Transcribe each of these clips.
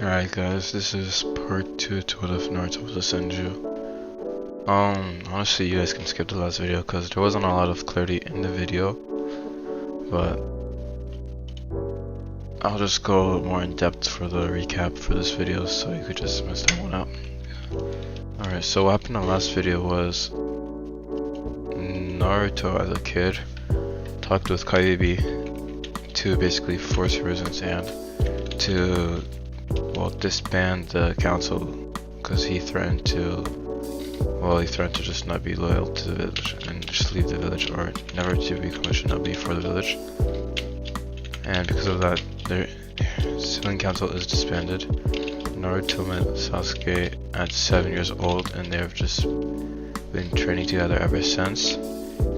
Alright guys, this is part 2 to What If Naruto was a Senju. Honestly you guys can skip the last video because there wasn't a lot of clarity in the video, but I'll just go more in depth for the recap for this video so you could just miss that one out. Alright, so what happened in the last video was Naruto as a kid talked with Kaibi to basically force Hiruzen's hand to disband the council because he threatened to just not be loyal to the village and just leave the village or never to become a shinobi for the village. And because of that, the civilian council is disbanded. Naruto met Sasuke at 7 years old and they've just been training together ever since.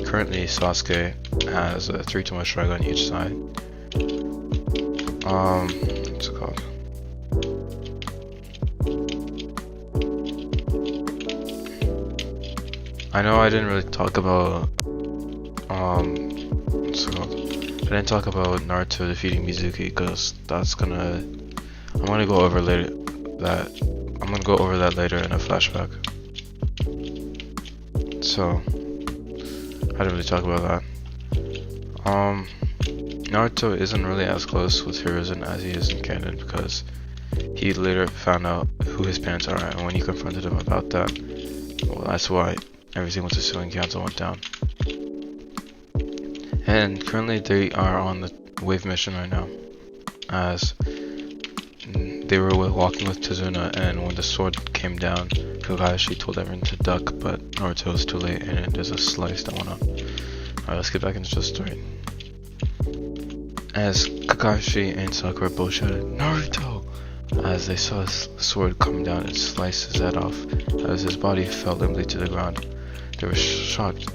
Currently Sasuke has a 3-to-1 Sharingan on each side. What's it called? I know I didn't really talk about what's it called? I didn't talk about Naruto defeating Mizuki because I'm gonna go over that later in a flashback. So I didn't really talk about that. Naruto isn't really as close with Hiruzen as he is in canon because he later found out who his parents are, and when he confronted him about that, well, that's why everything with the civilian council went down. And currently they are on the wave mission right now, as they were walking with Tazuna, and when the sword came down, Kakashi told everyone to duck, but Naruto was too late and there's a slice that went up. Alright, let's get back into the story. As Kakashi and Sakura both shouted, "Naruto!" as they saw his sword come down and slice his head off, as his body fell limply to the ground. They were shocked,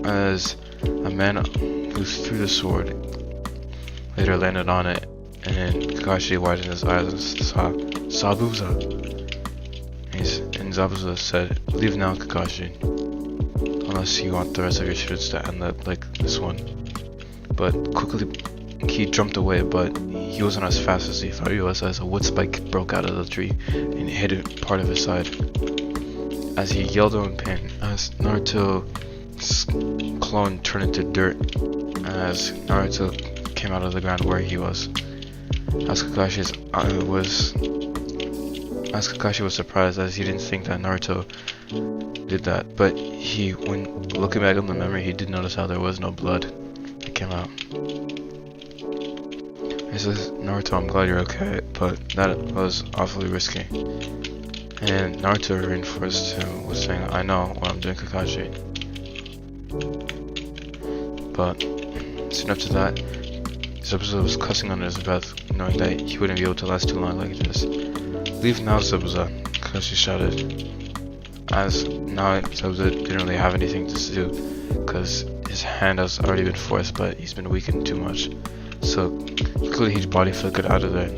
as a man who threw the sword later landed on it, and then Kakashi widened his eyes and saw Zabuza. And Zabuza said, "Leave now, Kakashi, unless you want the rest of your students to end up like this one." But quickly he jumped away, but he wasn't as fast as he thought he was, as a wood spike broke out of the tree and hit part of his side. As he yelled in pain, as Naruto's clone turned into dirt, as Naruto came out of the ground where he was. As Kakashi was surprised, as he didn't think that Naruto did that, but when looking back on the memory, he did notice how there was no blood that came out. He says, "Naruto, I'm glad you're okay, but that was awfully risky." And Naruto reinforced him with saying, "I know what I'm doing, Kakashi." But soon after that, Zabuza was cussing under his breath, knowing that he wouldn't be able to last too long like this. "Leave now, Zabuza," Kakashi shouted. As now Zabuza didn't really have anything to do, because his hand has already been forced, but he's been weakened too much. So quickly his body flickered out of there,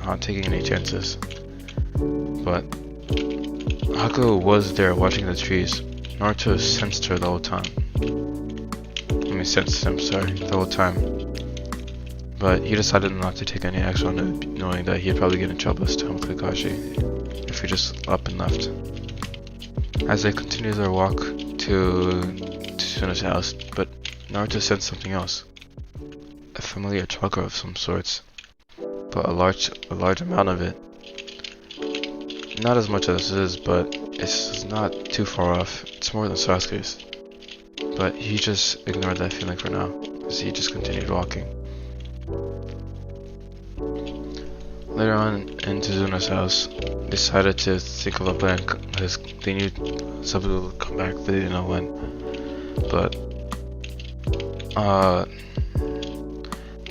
not taking any chances. But Haku was there watching the trees. Naruto sensed her the whole time. Sensed him, the whole time. But he decided not to take any action on it, knowing that he'd probably get in trouble this time with Kakashi if he just up and left. As they continued their walk to Tsuna's house, but Naruto sensed something else. A familiar chakra of some sorts, but a large amount of it. Not as much as this is, but it's not too far off. It's more than Sasuke's. But he just ignored that feeling for now, as he just continued walking. Later on in Tsuna's house, they decided to think of a plan, because they knew Zabuza would come back, they didn't know when. But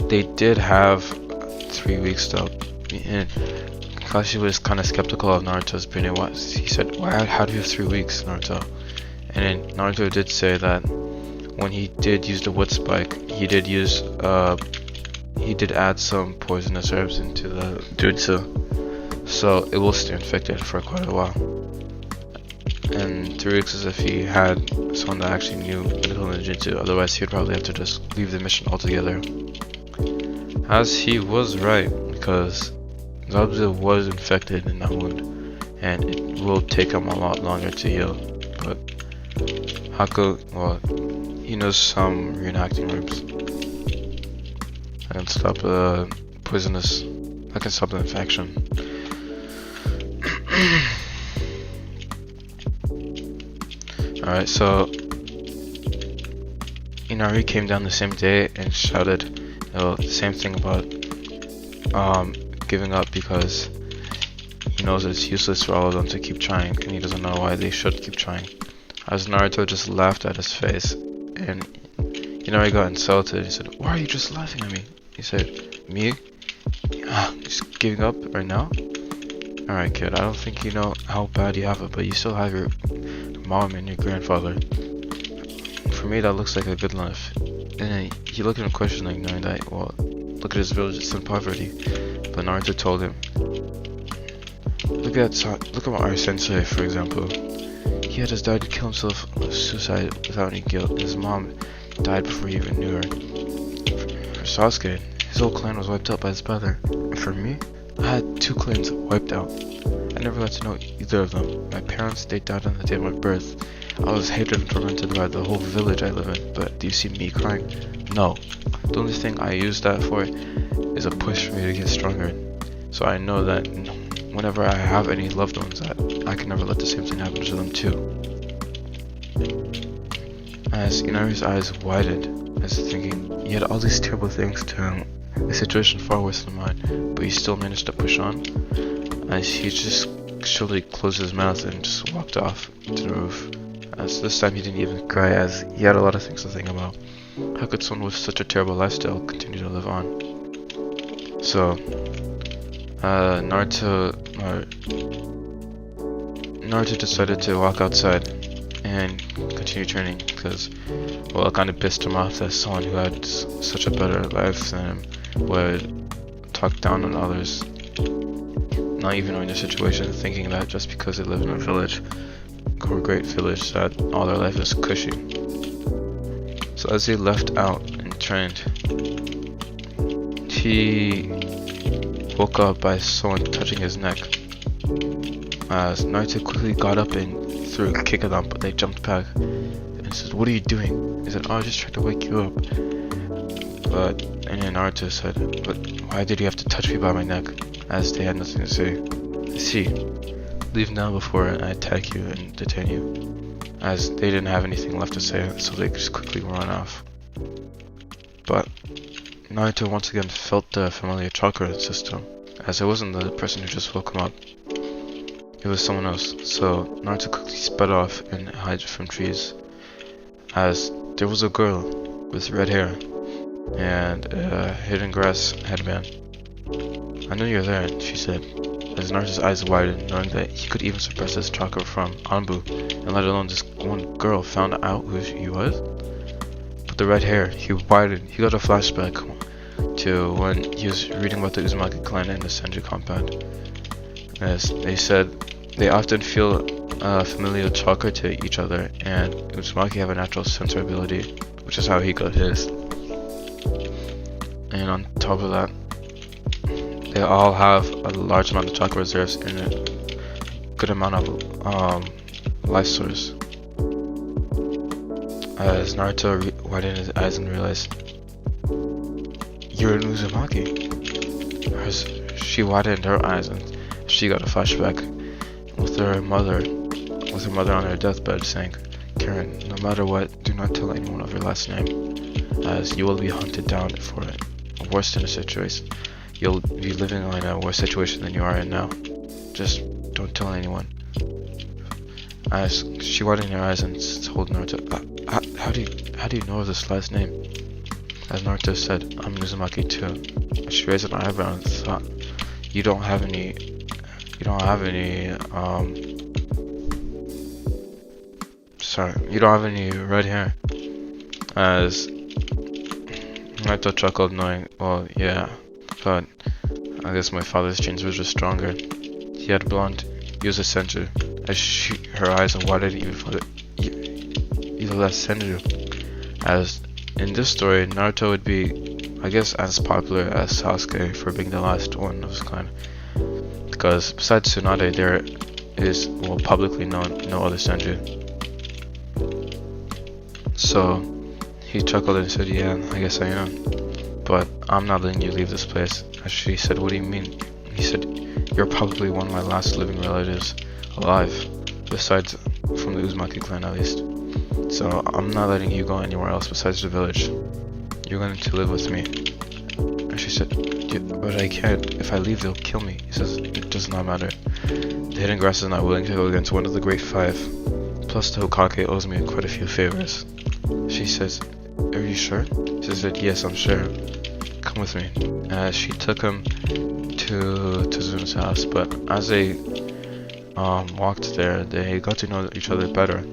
they did have 3 weeks though, and Kakashi was kind of skeptical of Naruto's brain. He said, "How do you have 3 weeks, Naruto?" And then Naruto did say that when he did use the wood spike, he did add some poisonous herbs into the jutsu, so it will stay infected for quite a while. And 3 weeks is if he had someone that actually knew medical ninjutsu, otherwise he'd probably have to just leave the mission altogether. As he was right, because Zabuza was infected in that wound, and it will take him a lot longer to heal. But Hako, well, he knows some reenacting herbs. I can stop the poisonous. I can stop the infection. Alright, so Inari came down the same day and shouted the same thing about giving up because he knows it's useless for all of them to keep trying, and he doesn't know why they should keep trying. As Naruto just laughed at his face, and Inari got insulted. He said, "Why are you just laughing at me?" He said, "Me? Just giving up right now? Alright, kid, I don't think you know how bad you have it, but you still have your mom and your grandfather. For me, that looks like a good life." And then he looked at him questioning, knowing that, well, look at his village, it's in poverty. But Naruto told him, look at our sensei, for example. He had his dad kill himself with suicide without any guilt. His mom died before he even knew her. For Sasuke, his whole clan was wiped out by his brother. And for me, I had 2 clans wiped out. I never got to know either of them. My parents, they died on the day of my birth. I was hated and tormented by the whole village I live in. But do you see me crying? No. The only thing I use that for is a push for me to get stronger. So I know that whenever I have any loved ones, that I can never let the same thing happen to them too. As Inari's eyes widened, as thinking he had all these terrible things to him, a situation far worse than mine, but he still managed to push on. As he just slowly closed his mouth and just walked off to the roof. As this time he didn't even cry, as he had a lot of things to think about. How could someone with such a terrible lifestyle continue to live on? So, Naruto decided to walk outside and continue training because, well, it kind of pissed him off that someone who had such a better life than him would talk down on others, not even knowing their situation, thinking that just because they live in a village, or a great village, that all their life is cushy. So as he left out and trained, he woke up by someone touching his neck. As Naruto quickly got up and threw a kick at them, but they jumped back and said, "What are you doing?" He said, "Oh, I just tried to wake you up." And then Naruto said, "But why did you have to touch me by my neck?" As they had nothing to say. "See, leave now before I attack you and detain you." As they didn't have anything left to say, so they just quickly run off. But Naruto once again felt the familiar chakra system, as it wasn't the person who just woke him up. It was someone else, so Naruto quickly sped off and hid from trees. As there was a girl with red hair and a hidden grass headband. "I know you're there," she said, as Naruto's eyes widened, knowing that he could even suppress his chakra from Anbu, and let alone this one girl found out who he was. But the red hair, he widened, he got a flashback to when he was reading about the Uzumaki clan in the Senju compound. As they said, they often feel familial chakra to each other, and Uzumaki have a natural sensor ability, which is how he got his. And on top of that, they all have a large amount of chakra reserves and a good amount of life source. As Naruto widened his eyes and realized, "You're an Uzumaki." She widened her eyes and she got a flashback with her mother on her deathbed saying, "Karen, no matter what, do not tell anyone of your last name, as you will be hunted down for it. Worse than a situation. You'll be living in a worse situation than you are in now. Just don't tell anyone." As she widened her eyes and told Naruto, how do you know of this last name?" As Naruto said, "I'm Uzumaki too." She raised an eyebrow and thought, you don't have any red hair." As Naruto chuckled, knowing, well, yeah, but I guess my father's genes were just stronger. He had blonde, he was a Senju. As her eyes widened even further, either less Senju. As in this story, Naruto would be, I guess, as popular as Sasuke for being the last one of his clan. because besides Tsunade, there is, well, publicly known, no other Senju. So he chuckled and said, "Yeah, I guess I am. But I'm not letting you leave this place." And she said, "What do you mean?" He said, "You're probably one of my last living relatives alive, besides from the Uzumaki clan at least. So I'm not letting you go anywhere else besides the village. You're going to live with me." And she said, "Yeah, but I can't. If I leave, they'll kill me." He says, "It does not matter. The Hidden Grass is not willing to go against one of the Great Five. Plus the Hokage owes me quite a few favors." She says, "Are you sure?" He said, "Yes, I'm sure. Come with me." She took him to Zuna's house, but as they walked there, they got to know each other better.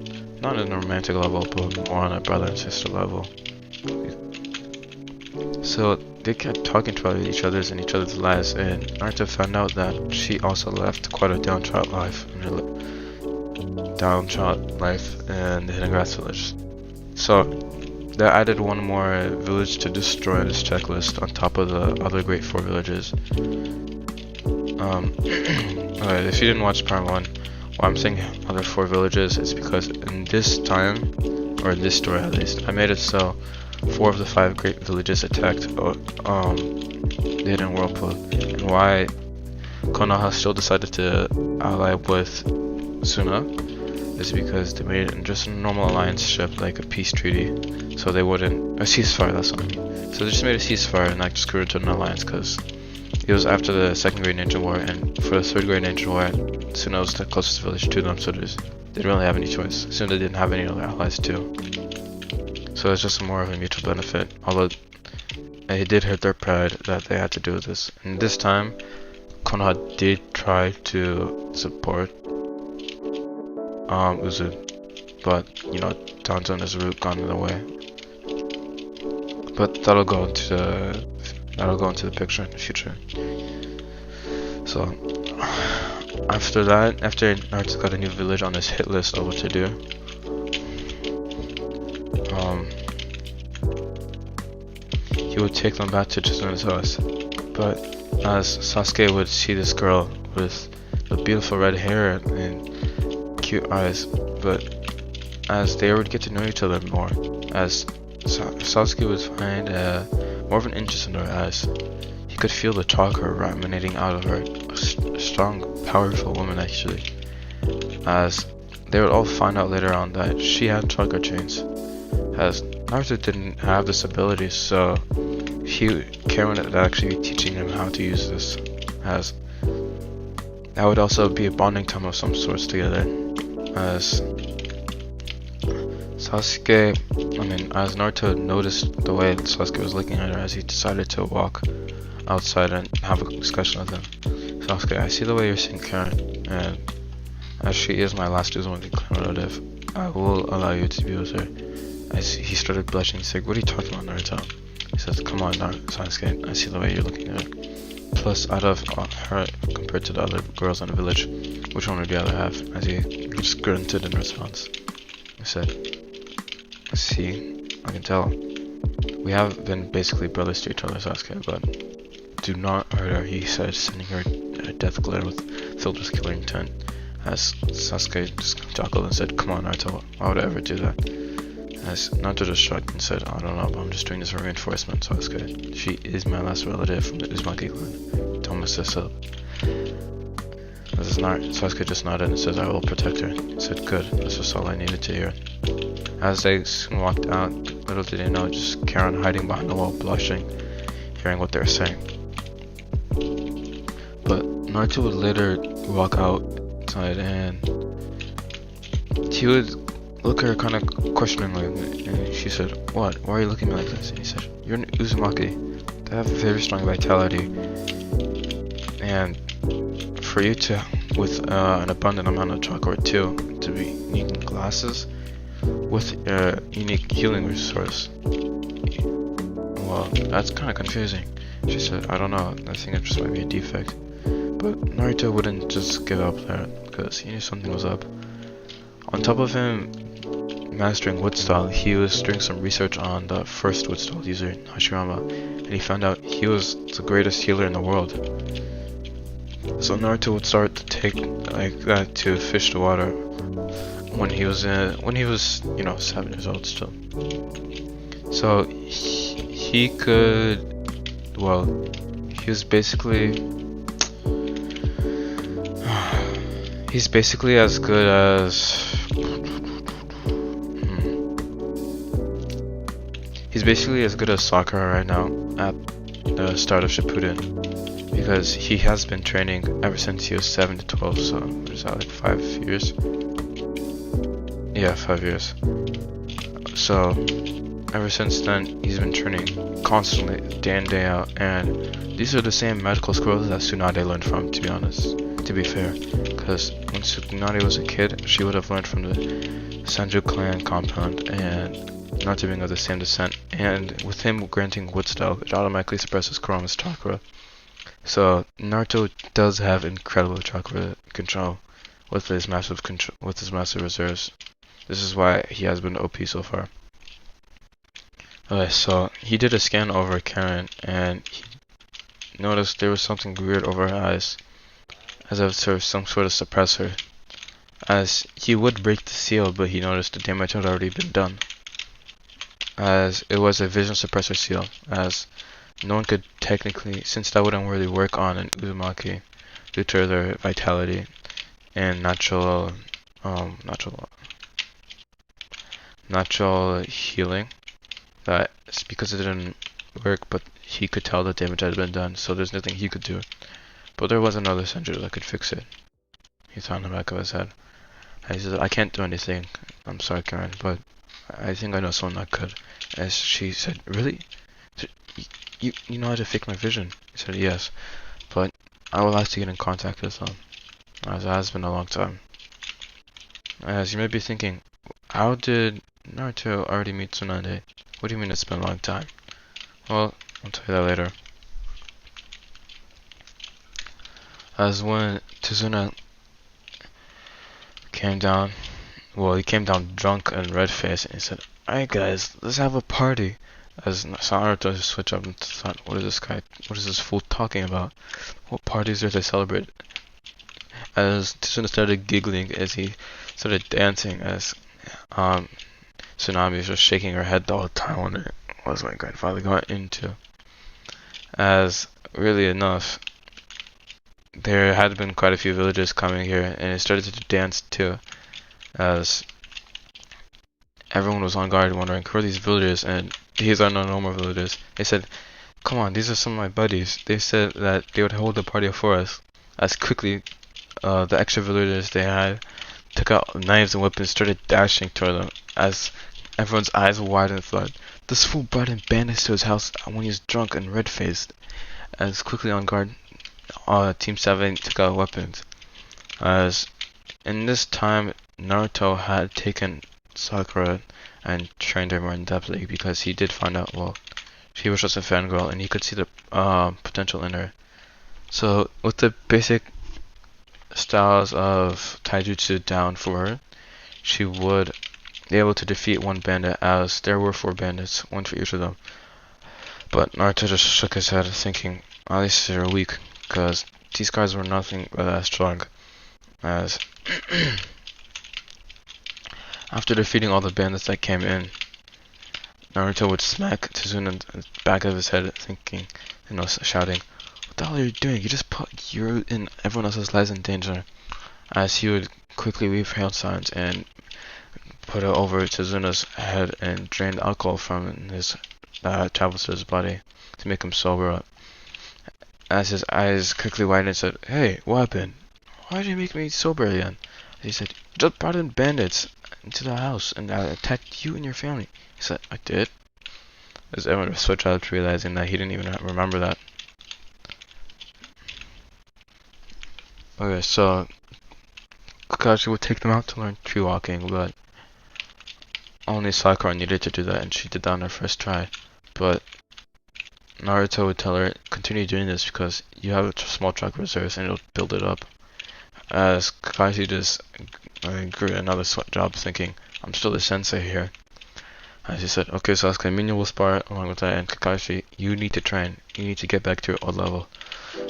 Not on a romantic level, but more on a brother and sister level. So they kept talking to each other's in each other's lives, and Naruto found out that she also left quite a downtrodden life in the Hidden Grass village. So they added one more village to destroy this checklist on top of the other Great Four villages. Okay, if you didn't watch part 1, why I'm saying other 4 villages is because in this time, or in this story at least, I made it so 4 of the 5 great villages attacked the Hidden Whirlpool. And why Konoha still decided to ally with Suna is because they made just a normal alliance ship, like a peace treaty, so they wouldn't, a ceasefire, that's what I mean. So they just made a ceasefire and not just grew into an alliance, because it was after the Second Great Ninja War, and for the Third Great Ninja War, Suna was the closest village to them, so they didn't really have any choice. Suna didn't have any other allies too. So it's just more of a mutual benefit, although it did hurt their pride that they had to do this. And this time, Konoha did try to support Uzu, but you know, Danzo and his route got in the way. But that'll go into the picture in the future. So after that, after Naruto got a new village on his hit list of what to do, he would take them back to Chizuna's house. But as Sasuke would see this girl with the beautiful red hair and cute eyes, but as they would get to know each other more, as Sasuke would find more of an interest in her eyes, he could feel the chakra emanating out of her, a strong, powerful woman actually. As they would all find out later on that she had chakra chains, as Naruto didn't have this ability, so Karen would actually be teaching him how to use this, as that would also be a bonding time of some sorts together. As as Naruto noticed the way Sasuke was looking at her, as he decided to walk outside and have a discussion with him. "Sasuke, I see the way you're seeing Karen, and as she is my last Uzumaki clan relative, I will allow you to be with her." He started blushing. He's like, "What are you talking about, Naruto?" He says, "Come on, Sasuke, I see the way you're looking at her. Plus, out of her, compared to the other girls in the village, which one would you rather have?" As he just grunted in response. He said, "See, I can tell. We have been basically brothers to each other, Sasuke, but do not hurt her," he said, sending her a death glare filled with killing intent. As Sasuke just chuckled and said, "Come on, Naruto, why would I ever do that?" As Naruto just shrugged and said, "I don't know, but I'm just doing this for reinforcement, Sasuke. She is my last relative from the Uzumaki clan. Don't mess this up." Sasuke just nodded and said, "I will protect her." He said, "Good, that's just all I needed to hear." As they soon walked out, little did they know, just Karen hiding behind the wall, blushing, hearing what they were saying. But Naruto would later walk outside and he would look at her kind of questioningly, and she said, "What? Why are you looking at me like this?" And he said, "You're an Uzumaki. They have very strong vitality, and for you to, with an abundant amount of chakra too, to be needing glasses with a unique healing resource, well, that's kind of confusing." She said, "I don't know, I think it just might be a defect." But Naruto wouldn't just give up there, because he knew something was up. On top of him mastering wood style, he was doing some research on the first wood style user, Hashirama, and he found out he was the greatest healer in the world. So Naruto would start to take like that to fish the water when he was 7 years old still. So he could, well, he was basically he's basically as good as he's basically as good as Sakura right now at the start of Shippuden, because he has been training ever since he was 7 to 12, so is that like 5 years? Yeah, 5 years. So ever since then he's been training constantly, day in day out, and these are the same medical skills that Tsunade learned from, to be honest, to be fair, because when Tsunade was a kid she would have learned from the Senju clan compound, and Naruto being of the same descent, and with him granting wood style, it automatically suppresses Kuroma's chakra. So Naruto does have incredible chakra control with his massive reserves. This is why he has been OP so far. Okay, so he did a scan over Karen, and he noticed there was something weird over her eyes, as if there was some sort of suppressor. As he would break the seal, but he noticed the damage had already been done, as it was a vision suppressor seal, as no one could technically, since that wouldn't really work on an Uzumaki due to their vitality and natural healing, that it's because it didn't work, but he could tell the damage had been done, so there's nothing he could do. But there was another Senju that could fix it. He thought in the back of his head. And he said, I can't do anything. I'm sorry, Karen, but I think I know someone that could. As she said, really? You know how to fix my vision? He said, yes, but I will have to get in contact with them, as it has been a long time. As you may be thinking, how did Naruto already meet Tsunade? What do you mean it's been a long time? Well, I'll tell you that later. As when Tazuna came down, well, he came down drunk and red-faced, and he said, alright guys, let's have a party. As Naruto switched up and thought, what is this fool talking about? What parties are they celebrate? As Tazuna started giggling as he started dancing, as Tsunami was just shaking her head the whole time, wondering what was my grandfather going into. As really enough, there had been quite a few villagers coming here, and it started to dance too, as everyone was on guard wondering who are these villagers, and these are no normal villagers. They said, come on, these are some of my buddies. They said that they would hold the party for us. As quickly the extra villagers they had took out knives and weapons, started dashing toward them, as everyone's eyes were wide and thought, this fool brought in bandits to his house when he was drunk and red-faced. As quickly on guard, Team 7 took out weapons. As in this time, Naruto had taken Sakura and trained her more in depthly, because he did find out, well, she was just a fangirl and he could see the potential in her. So with the basic styles of taijutsu down for her, she would be able to defeat one bandit, as there were 4 bandits, one for each of them. But Naruto just shook his head, thinking, at least they're weak, because these guys were nothing but as strong. As after defeating all the bandits that came in, Naruto would smack Tazuna in the back of his head, thinking, shouting, what the hell are you doing? You just put you and everyone else's lives in danger. As he would quickly leave hail signs and put it over Tazuna's head and drain alcohol from his travels to his body to make him sober up. As his eyes quickly widened and said, hey, what happened? Why did you make me sober again? He said, you just brought in bandits into the house and attacked you and your family. He said, I did? As everyone switched out, realizing that he didn't even remember that. Okay, so Kakashi would take them out to learn tree walking, but only Sakura needed to do that, and she did that on her first try. But Naruto would tell her, continue doing this because you have a small chakra reserves and it'll build it up. As Kakashi just grew another sweat job, thinking, I'm still the sensei here. As he said, okay Sasuke, Minya will spar along with that, and Kakashi, you need to train. You need to get back to your old level.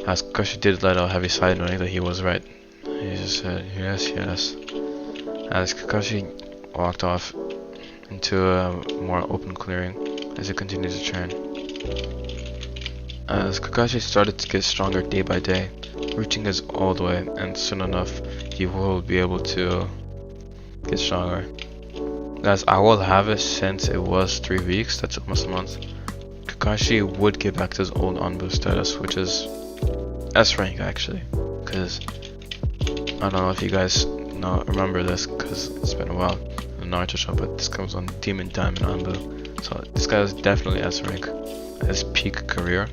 as Kakashi did let out a heavy sigh knowing that he was right. He just said, yes, yes. As Kakashi walked off into a more open clearing as he continued to train. As Kakashi started to get stronger day by day, reaching his old way, and soon enough he will be able to get stronger. As I will have it since it was 3 weeks, that's almost a month, Kakashi would get back to his old Anbu status, which is S rank actually, because I don't know if you guys remember this because it's been a while in the Naruto show, but this comes on Demon Diamond Anbu, so this guy is definitely S rank at his peak career.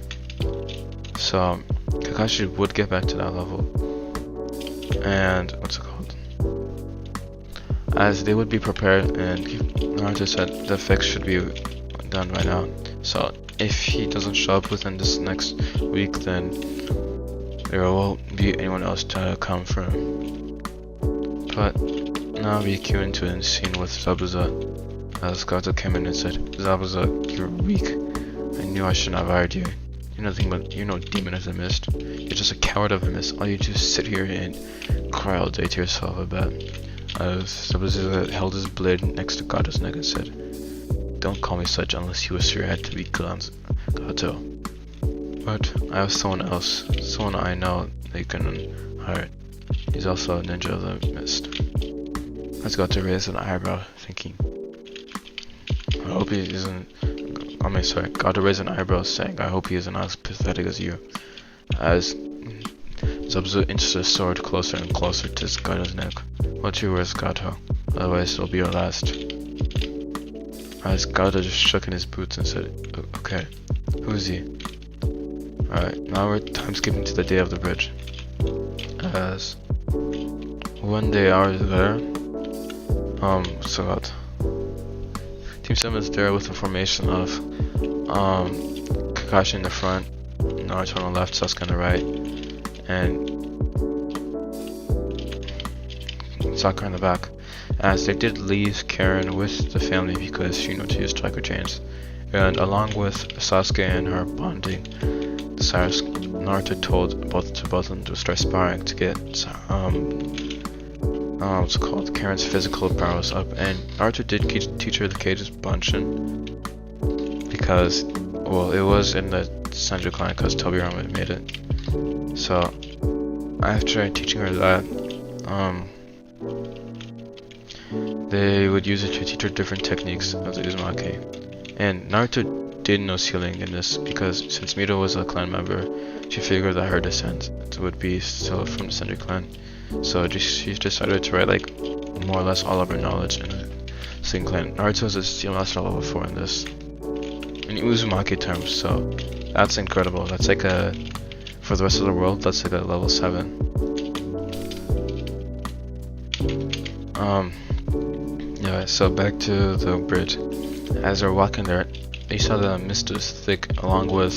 So Kakashi would get back to that level, and what's it called? As they would be prepared, and Naruto said the fix should be done right now. So if he doesn't show up within this next week, then there won't be anyone else to come for him. But now we cue into a scene with Zabuza, as Gato came in and said, "Zabuza, you're weak. I knew I shouldn't have hired you. You're nothing but, you're no demon of the mist. You're just a coward of the mist. All you do is sit here and cry all day to yourself, I bet." Zabuza held his blade next to Gato's neck and said, "Don't call me such unless you wish your head to be Gato. But I have someone else, someone I know that you can hire. He's also a ninja of the mist." As Gato raised an eyebrow, thinking, I hope he isn't... Gato raised an eyebrow, saying, "I hope he isn't as pathetic as you." As Zabuza inched his sword closer and closer to Gato's neck. "What's your words, Gato? Otherwise it'll be your last." As Gato just shook in his boots and said, "Okay, who is he?" Alright, now we're time skipping to the day of the bridge. As one day I was there, Team 7 is there with the formation of Kakashi in the front, Naruto on the left, Sasuke on the right, and Sakura in the back. As they did leave Karen with the family because she knew to use striker chains, and along with Sasuke and her bonding desires, Naruto told both of them to start sparring to get Karen's physical powers up, and Naruto did teach her the Cage's Bunshin because, well, it was in the Senju clan because Tobirama made it. So after teaching her that, they would use it to teach her different techniques of the Uzumaki. And Naruto did know sealing in this because since Mito was a clan member, she figured that her descent would be still from the Senju clan. So she decided to write like more or less all of her knowledge in the same clan. Naruto is a steel master level 4 in this, in Uzumaki terms, so that's incredible. That's like for the rest of the world, that's like a level 7. Yeah, so back to the bridge. As they're walking there, they saw the mist was thick along with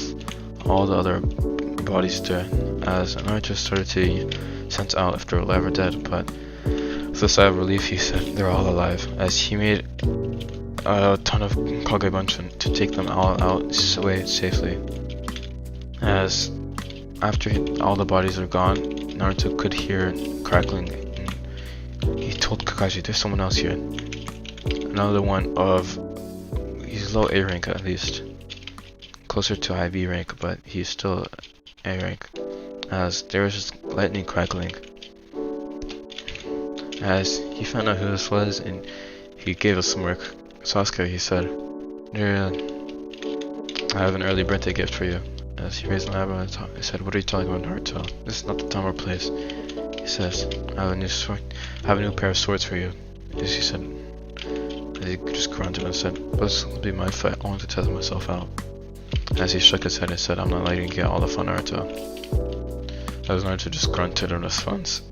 all the other bodies there, as Naruto started to sense out if they were alive or dead, but with a sigh of relief he said they're all alive, as he made a ton of Kage Bunshin to take them all out away safely. As after all the bodies are gone, Naruto could hear crackling, and he told Kakashi, "There's someone else here." Another one of, he's low A rank at least, closer to high B rank, but he's still A rank, as there was just lightning crackling. As he found out who this was, and he gave a smirk. "Sasuke," he said, "I have an early birthday gift for you." As he raised an eyebrow and he said, "What are you talking about, Naruto? This is not the time or place." He says, I have a new pair of swords for you." As he said, as he just grunted and said, "This will be my fight. I want to test myself out." As he shook his head and said, "I'm not letting you get all the fun, Naruto." As Naruto just grunted in response.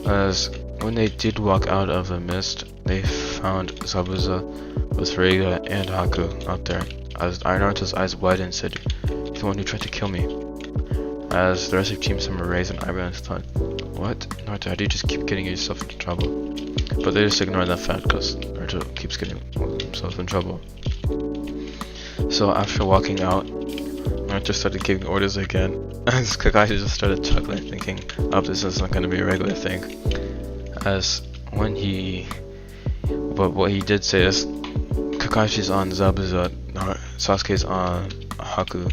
As when they did walk out of the mist, they found Zabuza with Reiga and Haku out there. As Naruto's eyes widened and said, "You're the one who tried to kill me." As the rest of Team Summer raised an eyebrow and thought, "What? Naruto, how do you just keep getting yourself into trouble?" But they just ignored that fact because Naruto keeps getting himself in trouble. So after walking out, Naruto started giving orders again. As Kakashi just started chuckling, thinking, oh, this isn't going to be a regular thing. As when but what he did say is, Kakashi's on Zabuza, Sasuke's on Haku,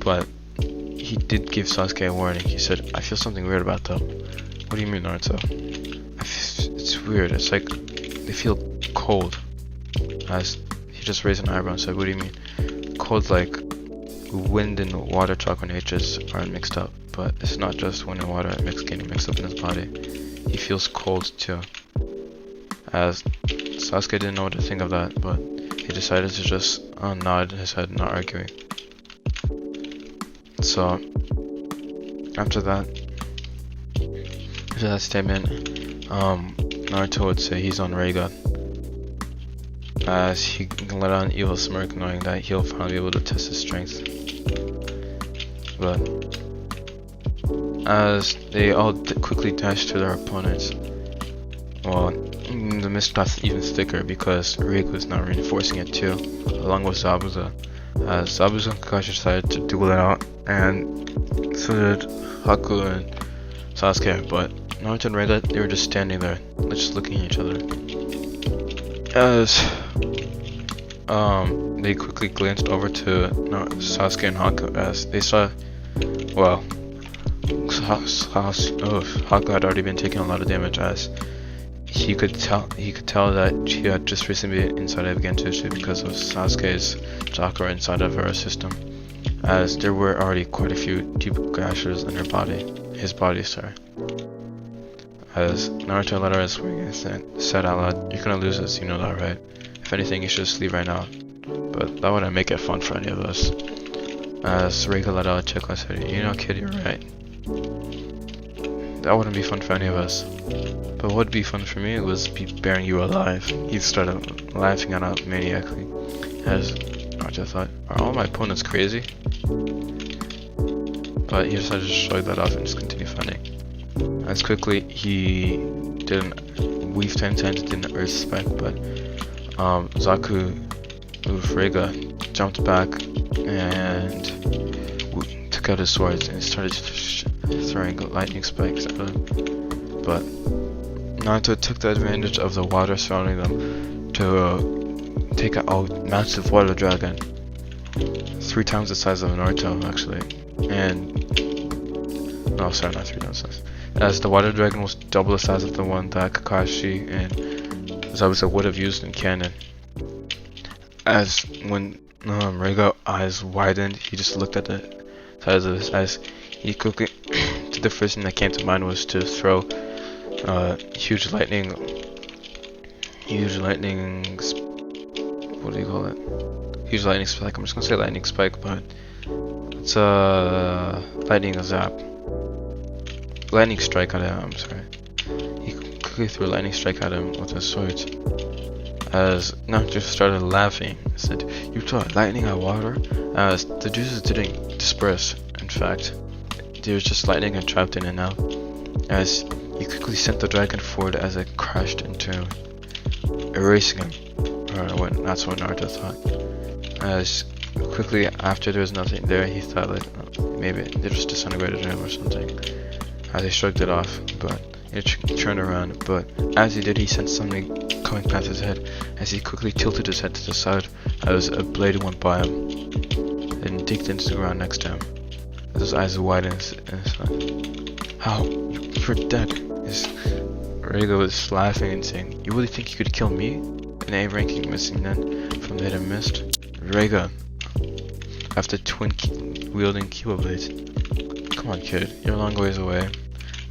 but he did give Sasuke a warning. He said, I feel something weird about them. What do you mean, Naruto? It's weird. It's like they feel cold. As he just raised an eyebrow and said, what do you mean? Cold like wind and water chakra natures are mixed up, but it's not just wind and water getting mixed up in his body. He feels cold too. As Sasuke didn't know what to think of that, but he decided to just nod his head, not arguing. So after that statement, Naruto would say he's on Reiga, as he let out an evil smirk, knowing that he'll finally be able to test his strength. But as they all quickly dashed to their opponents, well, the mist got even thicker because Reiga was now reinforcing it too, along with Zabuza. As Zabuza and Kakashi decided to duel it out, and so did Haku and Sasuke, but Naruto and Reiga, they were just standing there, just looking at each other. As they quickly glanced over to Sasuke and Haku, as they saw, well, Haku had already been taking a lot of damage, as he could tell that she had just recently been inside of Genjutsu because of Sasuke's chakra inside of her system, as there were already quite a few deep gashes in his body, sorry. As Naruto let out a swing and said out loud, you're gonna lose this, you know that, right? If anything, you should just leave right now. But that wouldn't make it fun for any of us. As Reiga let out a chuckle and said, you know kid, you're right. That wouldn't be fun for any of us. But what would be fun for me was bearing you alive. He started laughing out maniacally. As Naruto thought, are all my opponents crazy? But he decided to shrug that off and just continue fighting. As quickly he didn't weave 10 times, didn't earth spec, but Zaku with Reiga jumped back and took out his swords and started throwing lightning spikes at him. But Naruto took the advantage of the water surrounding them to take out a massive water dragon, 3 times the size of Naruto actually, and no, sorry, not 3 times the size. As the water dragon was double the size of the one that Kakashi and Zabuza would have used in canon. As when Reiga's eyes widened, he just looked at the size of his eyes. He quickly, the first thing that came to mind was to throw huge lightning, what do you call it? Huge lightning spike. I'm just gonna say lightning spike, but it's lightning zap. Lightning strike at him, I'm sorry. He quickly threw a lightning strike at him with his sword. As Naruto started laughing, he said, you throw lightning at water? As the juices didn't disperse, in fact. There was just lightning and trapped in and out. As he quickly sent the dragon forward as it crashed into him, erasing him. Or that's what Naruto thought. As quickly after there was nothing there, he thought like maybe they just disintegrated him or something. As he shrugged it off, but it turned around. But as he did, he sent something coming past his head. As he quickly tilted his head to the side, as a blade went by him and digged into the ground next to him. As his eyes widened and said, "How? You're dead." Reiga was laughing and saying, "You really think you could kill me, an A-ranking missing nen from the hidden mist?" Reiga, after wielding Kiba blades. Come on, kid, you're a long ways away.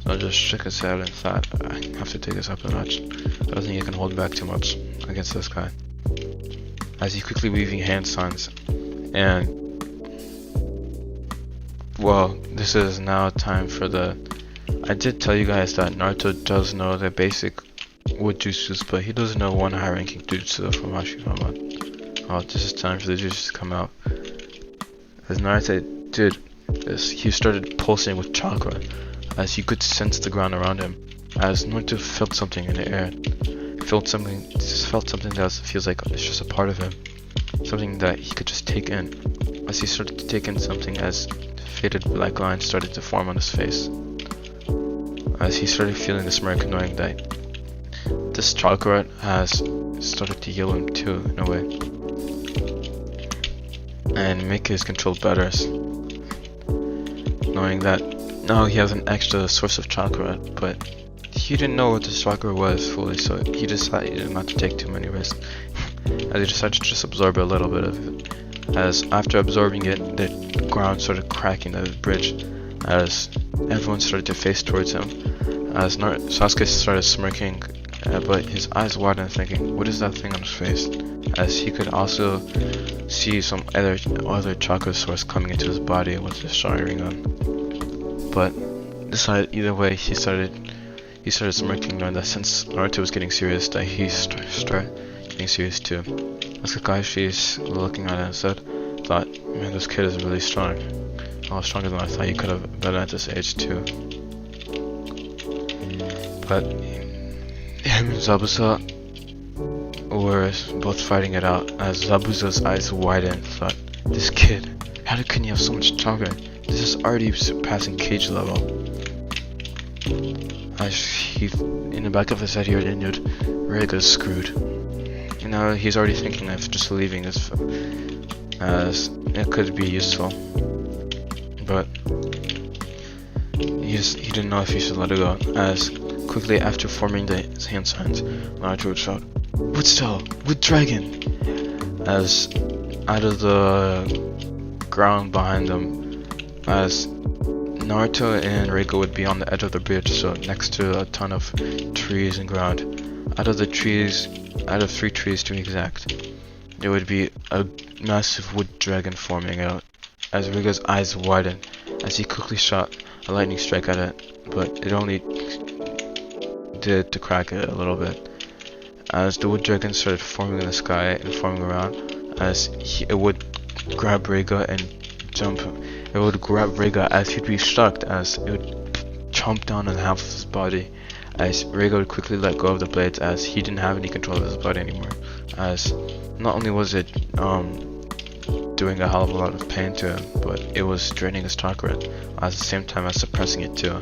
So I just shook his head and thought, I have to take this up a notch. I don't think you can hold back too much against this guy. As he quickly weaving hand signs, and well, this is now time for the. I did tell you guys that Naruto does know the basic wood jutsus, but he doesn't know one high-ranking jutsu from Hashirama. Oh, this is time for the jutsus to come out. As Naruto did this, he started pulsing with chakra, as he could sense the ground around him. As Naruto felt something in the air, felt something that feels like it's just a part of him, something that he could just take in. as he started to take in something as faded black lines started to form on his face. As he started feeling the smirk, knowing that this chakra has started to heal him too, in a way, and make his control better. Knowing that now he has an extra source of chakra, but he didn't know what this chakra was fully, so he decided not to take too many risks. As he decided to just absorb a little bit of it. As after absorbing it, the ground started cracking at the bridge, as everyone started to face towards him. As Sasuke started smirking, but his eyes widened, thinking, what is that thing on his face? As he could also see some other chakra source coming into his body with the Sharingan. But decided either way, he started smirking, knowing that since Naruto was getting serious, that he started getting serious too. As Kakashi's looking at it and thought, man, this kid is really strong. A lot stronger than I thought he could have been at this age too. But him and Zabuza were both fighting it out, as Zabuza's eyes widened, thought, this kid, how can he have so much chakra? This is already surpassing cage level. As he, in the back of his head, he already knew Reiga's screwed. And now he's already thinking of just leaving this, as it could be useful. But he didn't know if he should let it go, as quickly after forming the hand signs, Naruto would shout, "Wood Style! Wood Dragon!" As out of the ground behind them, as Naruto and Reiga would be on the edge of the bridge, so next to a ton of trees and ground. Out of 3 trees to be exact, there would be a massive wood dragon forming out, as Reiga's eyes widened, as he quickly shot a lightning strike at it, but it only did to crack it a little bit. As the wood dragon started forming in the sky and forming around, as it would grab Reiga and jump. It would grab Reiga as he'd be shocked, as it would chomp down on half of his body. As Reiga would quickly let go of the blades, as he didn't have any control of his body anymore. As not only was it doing a hell of a lot of pain to him, but it was draining his chakra at the same time as suppressing it too.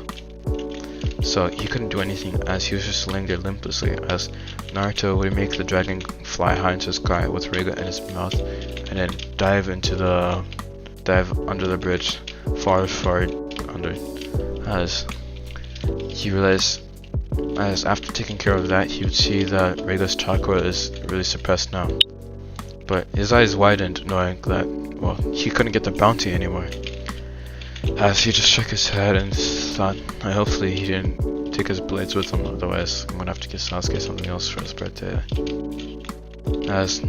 So he couldn't do anything, as he was just laying there limplessly, as Naruto would make the dragon fly high into the sky with Reiga in his mouth, and then dive under the bridge, far under, as he realized, as after taking care of that, he would see that Reiga's chakra is really suppressed now. But his eyes widened, knowing that, well, he couldn't get the bounty anymore. As he just shook his head and thought, hopefully he didn't take his blades with him, otherwise I'm gonna have to give Sasuke something else for his birthday. As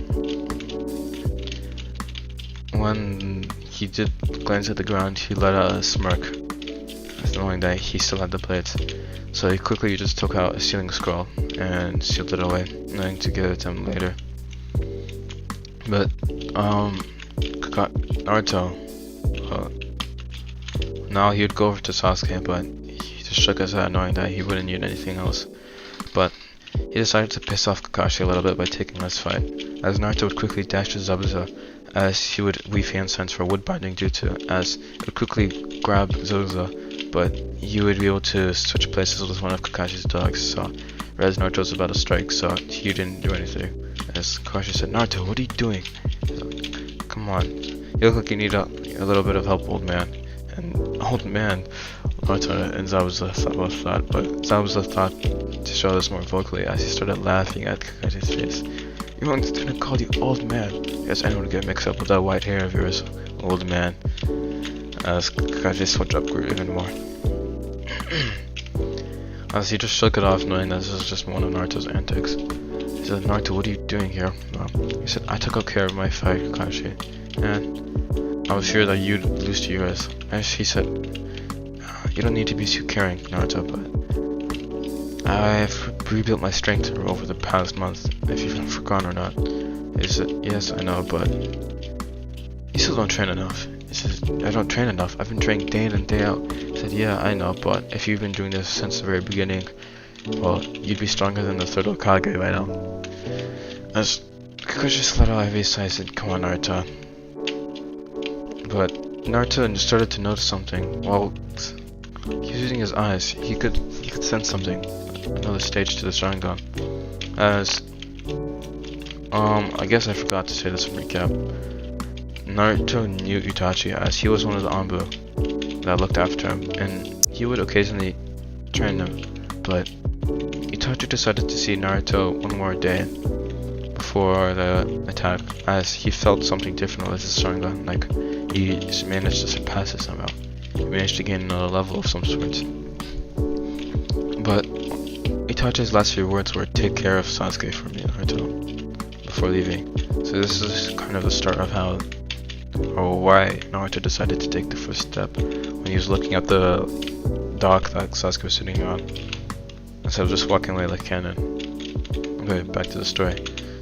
when he did glance at the ground, he let out a smirk, knowing that he still had the blades. So he quickly just took out a sealing scroll and sealed it away, knowing to give it to him later. But Naruto, now he would go over to Sasuke, but he just shook his head, knowing that he wouldn't need anything else. But he decided to piss off Kakashi a little bit by taking this fight, as Naruto would quickly dash to Zabuza, as he would weave hand signs for wood binding jutsu, as it would quickly grab Zabuza, but he would be able to switch places with one of Kakashi's dogs, so whereas Naruto was about to strike, so he didn't do anything. As Kakashi said, "Naruto, what are you doing? Come on, you look like you need a little bit of help, old man." And old man, Naruto and Zabuza both thought, but Zabuza thought to show this more vocally, as he started laughing at Kakashi's face. "You want to call you old man? Guess anyone would get mixed up with that white hair of yours, old man." As Kakashi switched up even more. As he just shook it off, knowing that this was just one of Naruto's antics. He said, "Naruto, what are you doing here?" He said, "I took care of my fight, Kakashi, and I was feared that you'd lose to yours." As he said, "You don't need to be too caring, Naruto, but I've rebuilt my strength over the past month, if you've forgotten or not." He said, "Yes, I know, but you still don't train enough." He says, "I don't train enough. I've been training day in and day out." He said, "Yeah, I know, but if you've been doing this since the very beginning, well, you'd be stronger than the third Hokage right now." As Kakashi just let out a heavy sigh and said, "Come on, Naruto. But Naruto started to notice something. While he was using his eyes, he could sense something. Another stage to the Sharingan. As I guess I forgot to say this in recap. Naruto knew Itachi as he was one of the Anbu that looked after him, and he would occasionally train him. But Itachi decided to see Naruto one more day before the attack, as he felt something different with his Sharingan. Like he managed to surpass it somehow. He managed to gain another level of some sort. But Itachi's last few words were, "Take care of Sasuke for me, Naruto," before leaving. So this is kind of the start of how or why Naruto decided to take the first step when he was looking at the dock that Sasuke was sitting on, instead of just walking away like canon. Okay, back to the story.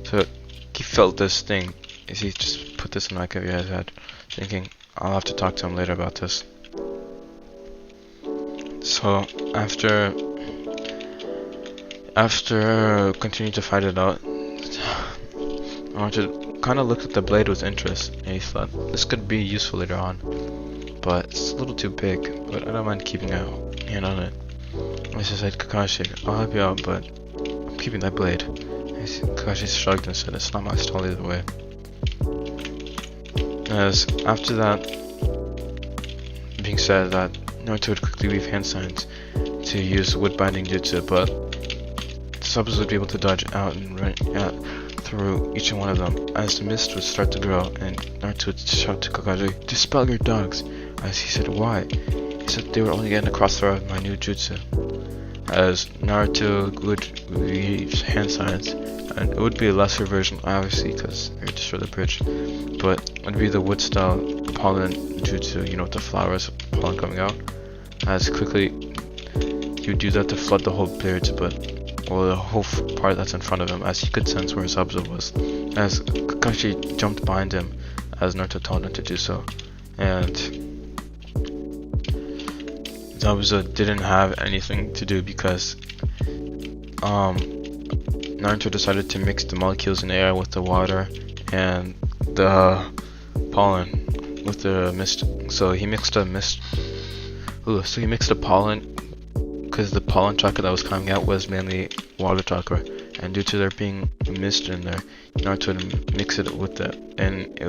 So he felt this thing. He just put this in the back of his head, thinking, I'll have to talk to him later about this. So after continuing to fight it out, Naruto kind of looked at the blade with interest, and he thought this could be useful later on, but it's a little too big. But I don't mind keeping a hand on it. I just said, Kakashi, I'll help you out, but I'm keeping that blade. Kakashi shrugged and said, it's not my style either way. As after that being said, that Naruto would quickly leave hand signs to use wood binding jutsu, but subs would be able to dodge out and run through each one of them. As the mist would start to grow, and Naruto would shout to Kakashi, "Dispel your dogs!" As he said, "Why?" He said they were only getting the crossfire of my new jutsu. As Naruto would leave hand signs, and it would be a lesser version, obviously, because they would destroy the bridge, but it would be the wood style pollen jutsu, you know, with the flowers, pollen coming out. As quickly he would do that to flood the whole bridge, or the whole part that's in front of him, as he could sense where his Zabuza was. As Kakashi jumped behind him, as Naruto told him to do so, and Zabuza didn't have anything to do because Naruto decided to mix the molecules in the air with the water and the pollen with the mist. So he mixed a mist. So he mixed the pollen, because the pollen chakra that was coming out was mainly water chakra, and due to there being mist in there, Naruto would mix it with it, and it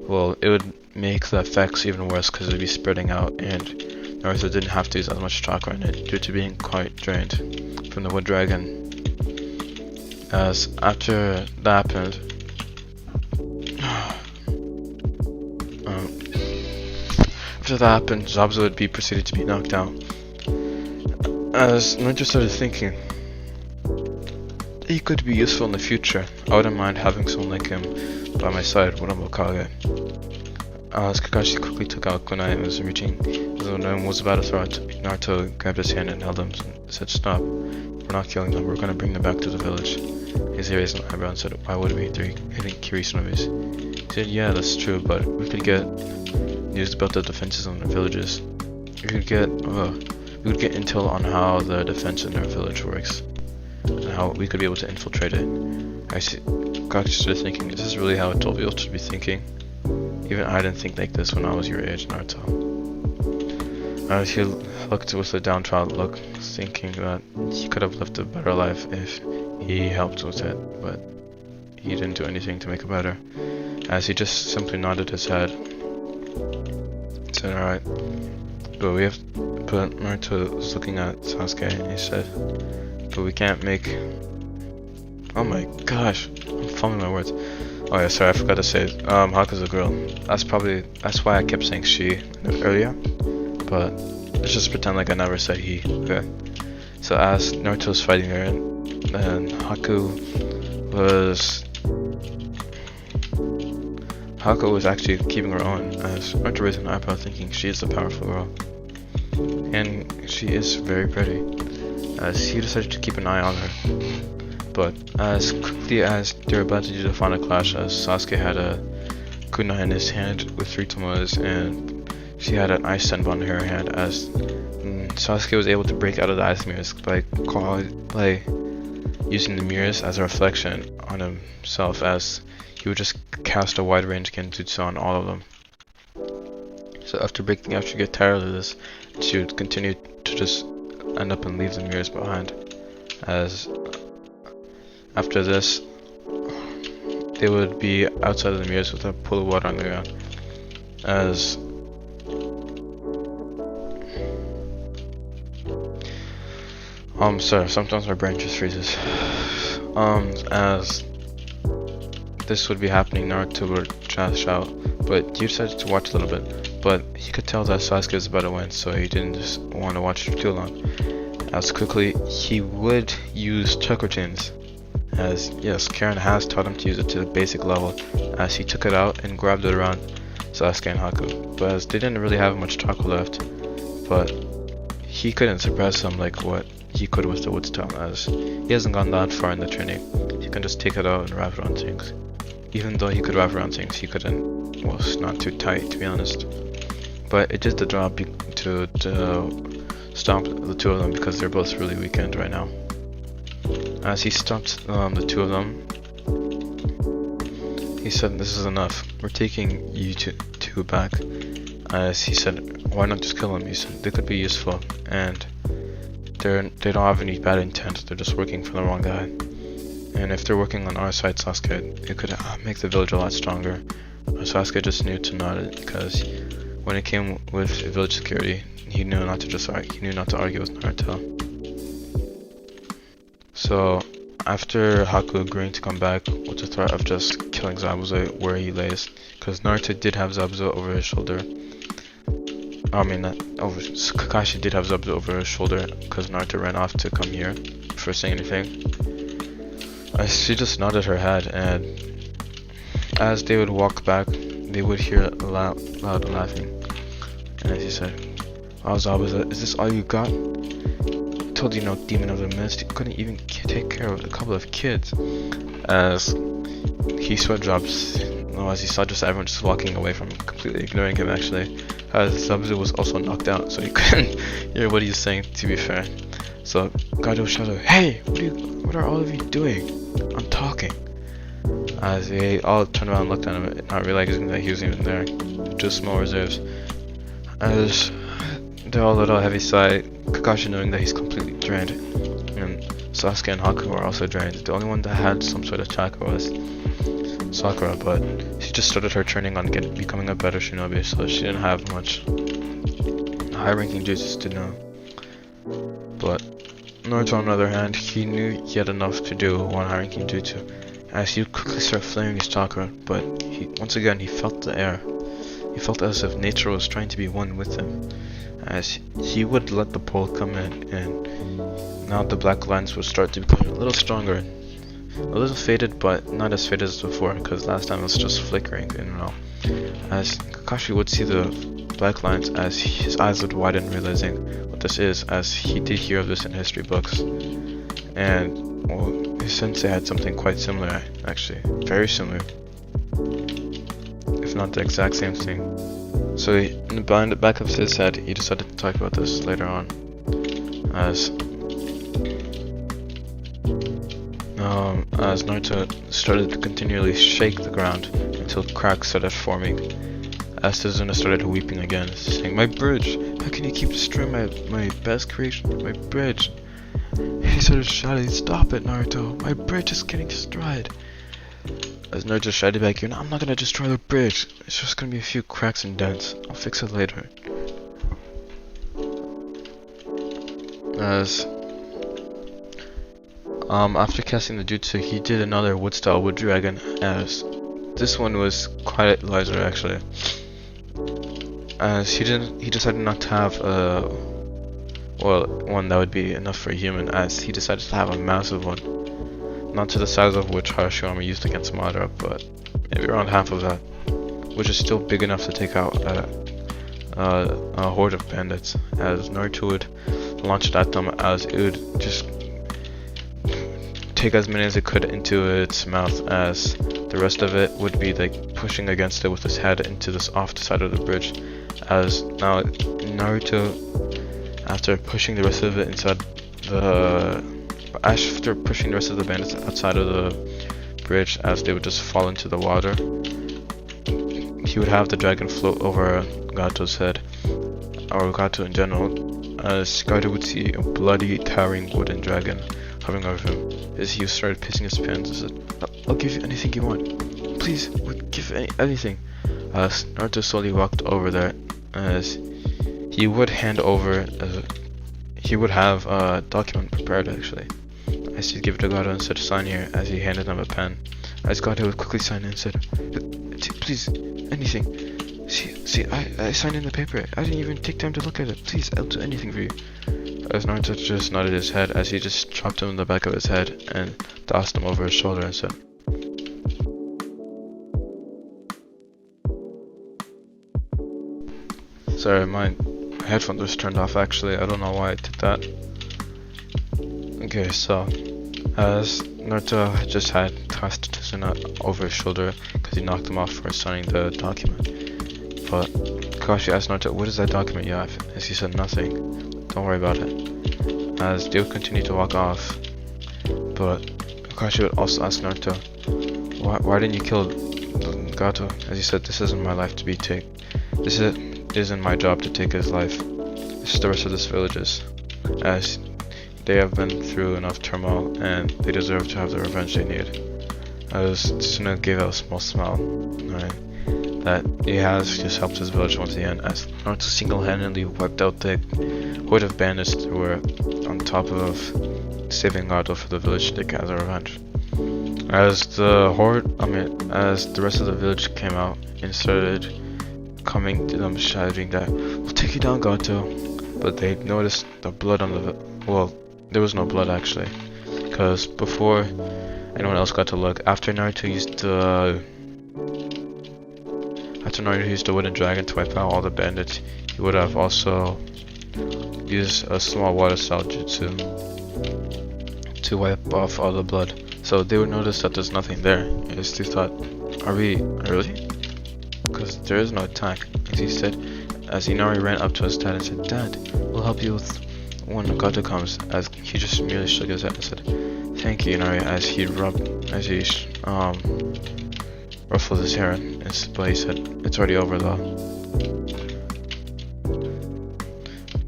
would make the effects even worse because it would be spreading out, and Naruto didn't have to use as much chakra in it due to being quite drained from the wood dragon. As after that happened, Zabuza would be proceeded to be knocked out. As Naruto started thinking, he could be useful in the future. I wouldn't mind having someone like him by my side when I'm Hokage. As Kakashi quickly took out kunai and was reaching, and was about to throw it, Naruto grabbed his hand and held him and said, "Stop, we're not killing them, we're gonna bring them back to the village." He raised an eyebrow and said, "Why would we? They're hitting Kirishinomis." He said, "Yeah, that's true, but we could get news about the defenses on their villages. We would get intel on how the defense in our village works, and how we could be able to infiltrate it." I see. Kakashi started thinking, is this really how a 12-year-old should be thinking? Even I didn't think like this when I was your age, Naruto. He looked with a downtrodden look, thinking that he could have lived a better life if he helped with it, but he didn't do anything to make it better. As he just simply nodded his head, said, "Alright, but Naruto was looking at Sasuke and he said, but we can't make..." Oh my gosh, I'm fumbling my words. Oh yeah, sorry, I forgot to say, Haku's a girl. That's why I kept saying she earlier, but let's just pretend like I never said he, okay? So as Naruto was fighting her, and Haku was actually keeping her own, as Naruto raised an eyebrow thinking she is a powerful girl. And she is very pretty, as he decided to keep an eye on her. But as quickly as they were about to do the final clash, as Sasuke had a kunai in his hand with 3 tomoes, and she had an ice senbon in her hand, as Sasuke was able to break out of the ice mirrors by using the mirrors as a reflection on himself, as he would just cast a wide range genjutsu on all of them. So after breaking out, she'd get tired of this. She would continue to just end up and leave the mirrors behind. As after this, they would be outside of the mirrors with a pool of water on the ground. As sorry, sometimes my brain just freezes. As this would be happening, Naruto would trash out, but he decided to watch a little bit. But he could tell that Sasuke was about to win, so he didn't just want to watch for too long. As quickly, he would use chakra chains. As yes, Karen has taught him to use it to the basic level, as he took it out and grabbed it around Sasuke and Haku. But as they didn't really have much chakra left, but he couldn't suppress them like what he could with the wood style, as he hasn't gone that far in the training. He can just take it out and wrap it around things. Even though he could wrap around things, he couldn't, well, it's not too tight to be honest. But it did the job to stomp the two of them because they're both really weakened right now. As he stopped the two of them, he said, "This is enough. We're taking you two back." As he said, "Why not just kill them?" He said, "They could be useful, and they don't have any bad intent. They're just working for the wrong guy. And if they're working on our side, Sasuke, it could make the village a lot stronger." Sasuke just knew to nod because when it came with village security, he knew not to argue with Naruto. So after Haku agreeing to come back with the threat of just killing Zabuza where he lays, because Naruto did have Zabuza over his shoulder. Kakashi did have Zabuza over his shoulder because Naruto ran off to come here before saying anything. She just nodded her head, and as they would walk back, they would hear loud laughing. And as he said, "Wow, Zabuza, is this all you got? I told you no demon of the mist. You couldn't even take care of a couple of kids." As he sweat drops, as he saw just everyone just walking away from him, completely ignoring him actually. As Zabuza was also knocked out, so he couldn't hear what he was saying, to be fair. So Gato shouted, "Hey, what are all of you doing? I'm talking." As they all turned around and looked at him, not realizing that he was even there. Just small reserves. As they're all a little heavy sigh, Kakashi knowing that he's completely drained, and Sasuke and Haku are also drained. The only one that had some sort of chakra was Sakura, but she just started her training on becoming a better shinobi, so she didn't have much high-ranking jutsus to know. But Naruto, on the other hand, he knew he had enough to do one high-ranking jutsu, as he would quickly start flaring his chakra, but once again he felt the air. He felt as if nature was trying to be one with him, as he would let the pole come in, and now the black lines would start to become a little stronger. A little faded, but not as faded as before, because last time it was just flickering in and out. As Kakashi would see the black lines, as his eyes would widen, realizing what this is, as he did hear of this in history books. And well, his sensei had something quite similar, actually, very similar, if not the exact same thing. So behind the back of his head, he decided to talk about this later on, as Naruto started to continually shake the ground until cracks started forming. As Suzuna started weeping again, saying, "My bridge! How can you keep destroying my best creation, my bridge?" He started shouting, "Stop it, Naruto! My bridge is getting destroyed!" As Naruto shouted back, "I'm not gonna destroy the bridge. It's just gonna be a few cracks and dents. I'll fix it later." As after casting the jutsu, he did another wood style wood dragon, as this one was quite larger actually. As he decided not to have one that would be enough for a human, as he decided to have a massive one, not to the size of which Harashiyama used against Madara, but maybe around half of that, which is still big enough to take out a horde of bandits. As Naruto would launch it at them, as it would just take as many as it could into its mouth, as the rest of it would be like pushing against it with its head into this off the side of the bridge. As now Naruto, after pushing the rest of it inside after pushing the rest of the bandits outside of the bridge, as they would just fall into the water, he would have the dragon float over Gato's head, or Gato in general, as Gato would see a bloody, towering wooden dragon hovering over him. As he started pissing his pants and said, I'll give you anything you want. Please, give anything. As Naruto slowly walked over there, as he would hand over, he would have a document prepared actually. As he gave it to Gato and said, sign here, as he handed him a pen. As Gato would quickly sign in and said, please, anything. See, I signed in the paper. I didn't even take time to look at it. Please, I'll do anything for you. As Naruto just nodded his head as he just chopped him in the back of his head and tossed him over his shoulder and said, sorry, my headphones was turned off actually. I don't know why I did that. Okay, so as Naruto just had tossed Tsunade over his shoulder because he knocked him off for signing the document. But Kakashi asked Naruto, what is that document you have? As he said, nothing. Don't worry about it. As they would continue to walk off, but Kakashi would also ask Naruto, why didn't you kill Gato? As he said, this isn't my life to be taken. This isn't my job to take his life. This is the rest of this village's. As they have been through enough turmoil and they deserve to have the revenge they need. As Tsunade gave out a small smile, that he has just helped his village once again, as Naruto single-handedly wiped out the horde of bandits that were on top of saving Gato for the village to take as a revenge. As the rest of the village came out and started coming to them shouting that, we'll take you down, Gato. But they noticed the blood on the, well, there was no blood actually, because before anyone else got to look, after Naruto used the wooden dragon to wipe out all the bandits, he would have also used a small water style jutsu to wipe off all the blood. So they would notice that there's nothing there. As they thought, are we really? Because there is no attack. As he said, as Inari ran up to his dad and said, Dad, we'll help you with when Gato comes. As he just merely shook his head and said, thank you, Inari. As he ruffled his hair, but he said, it's already over though.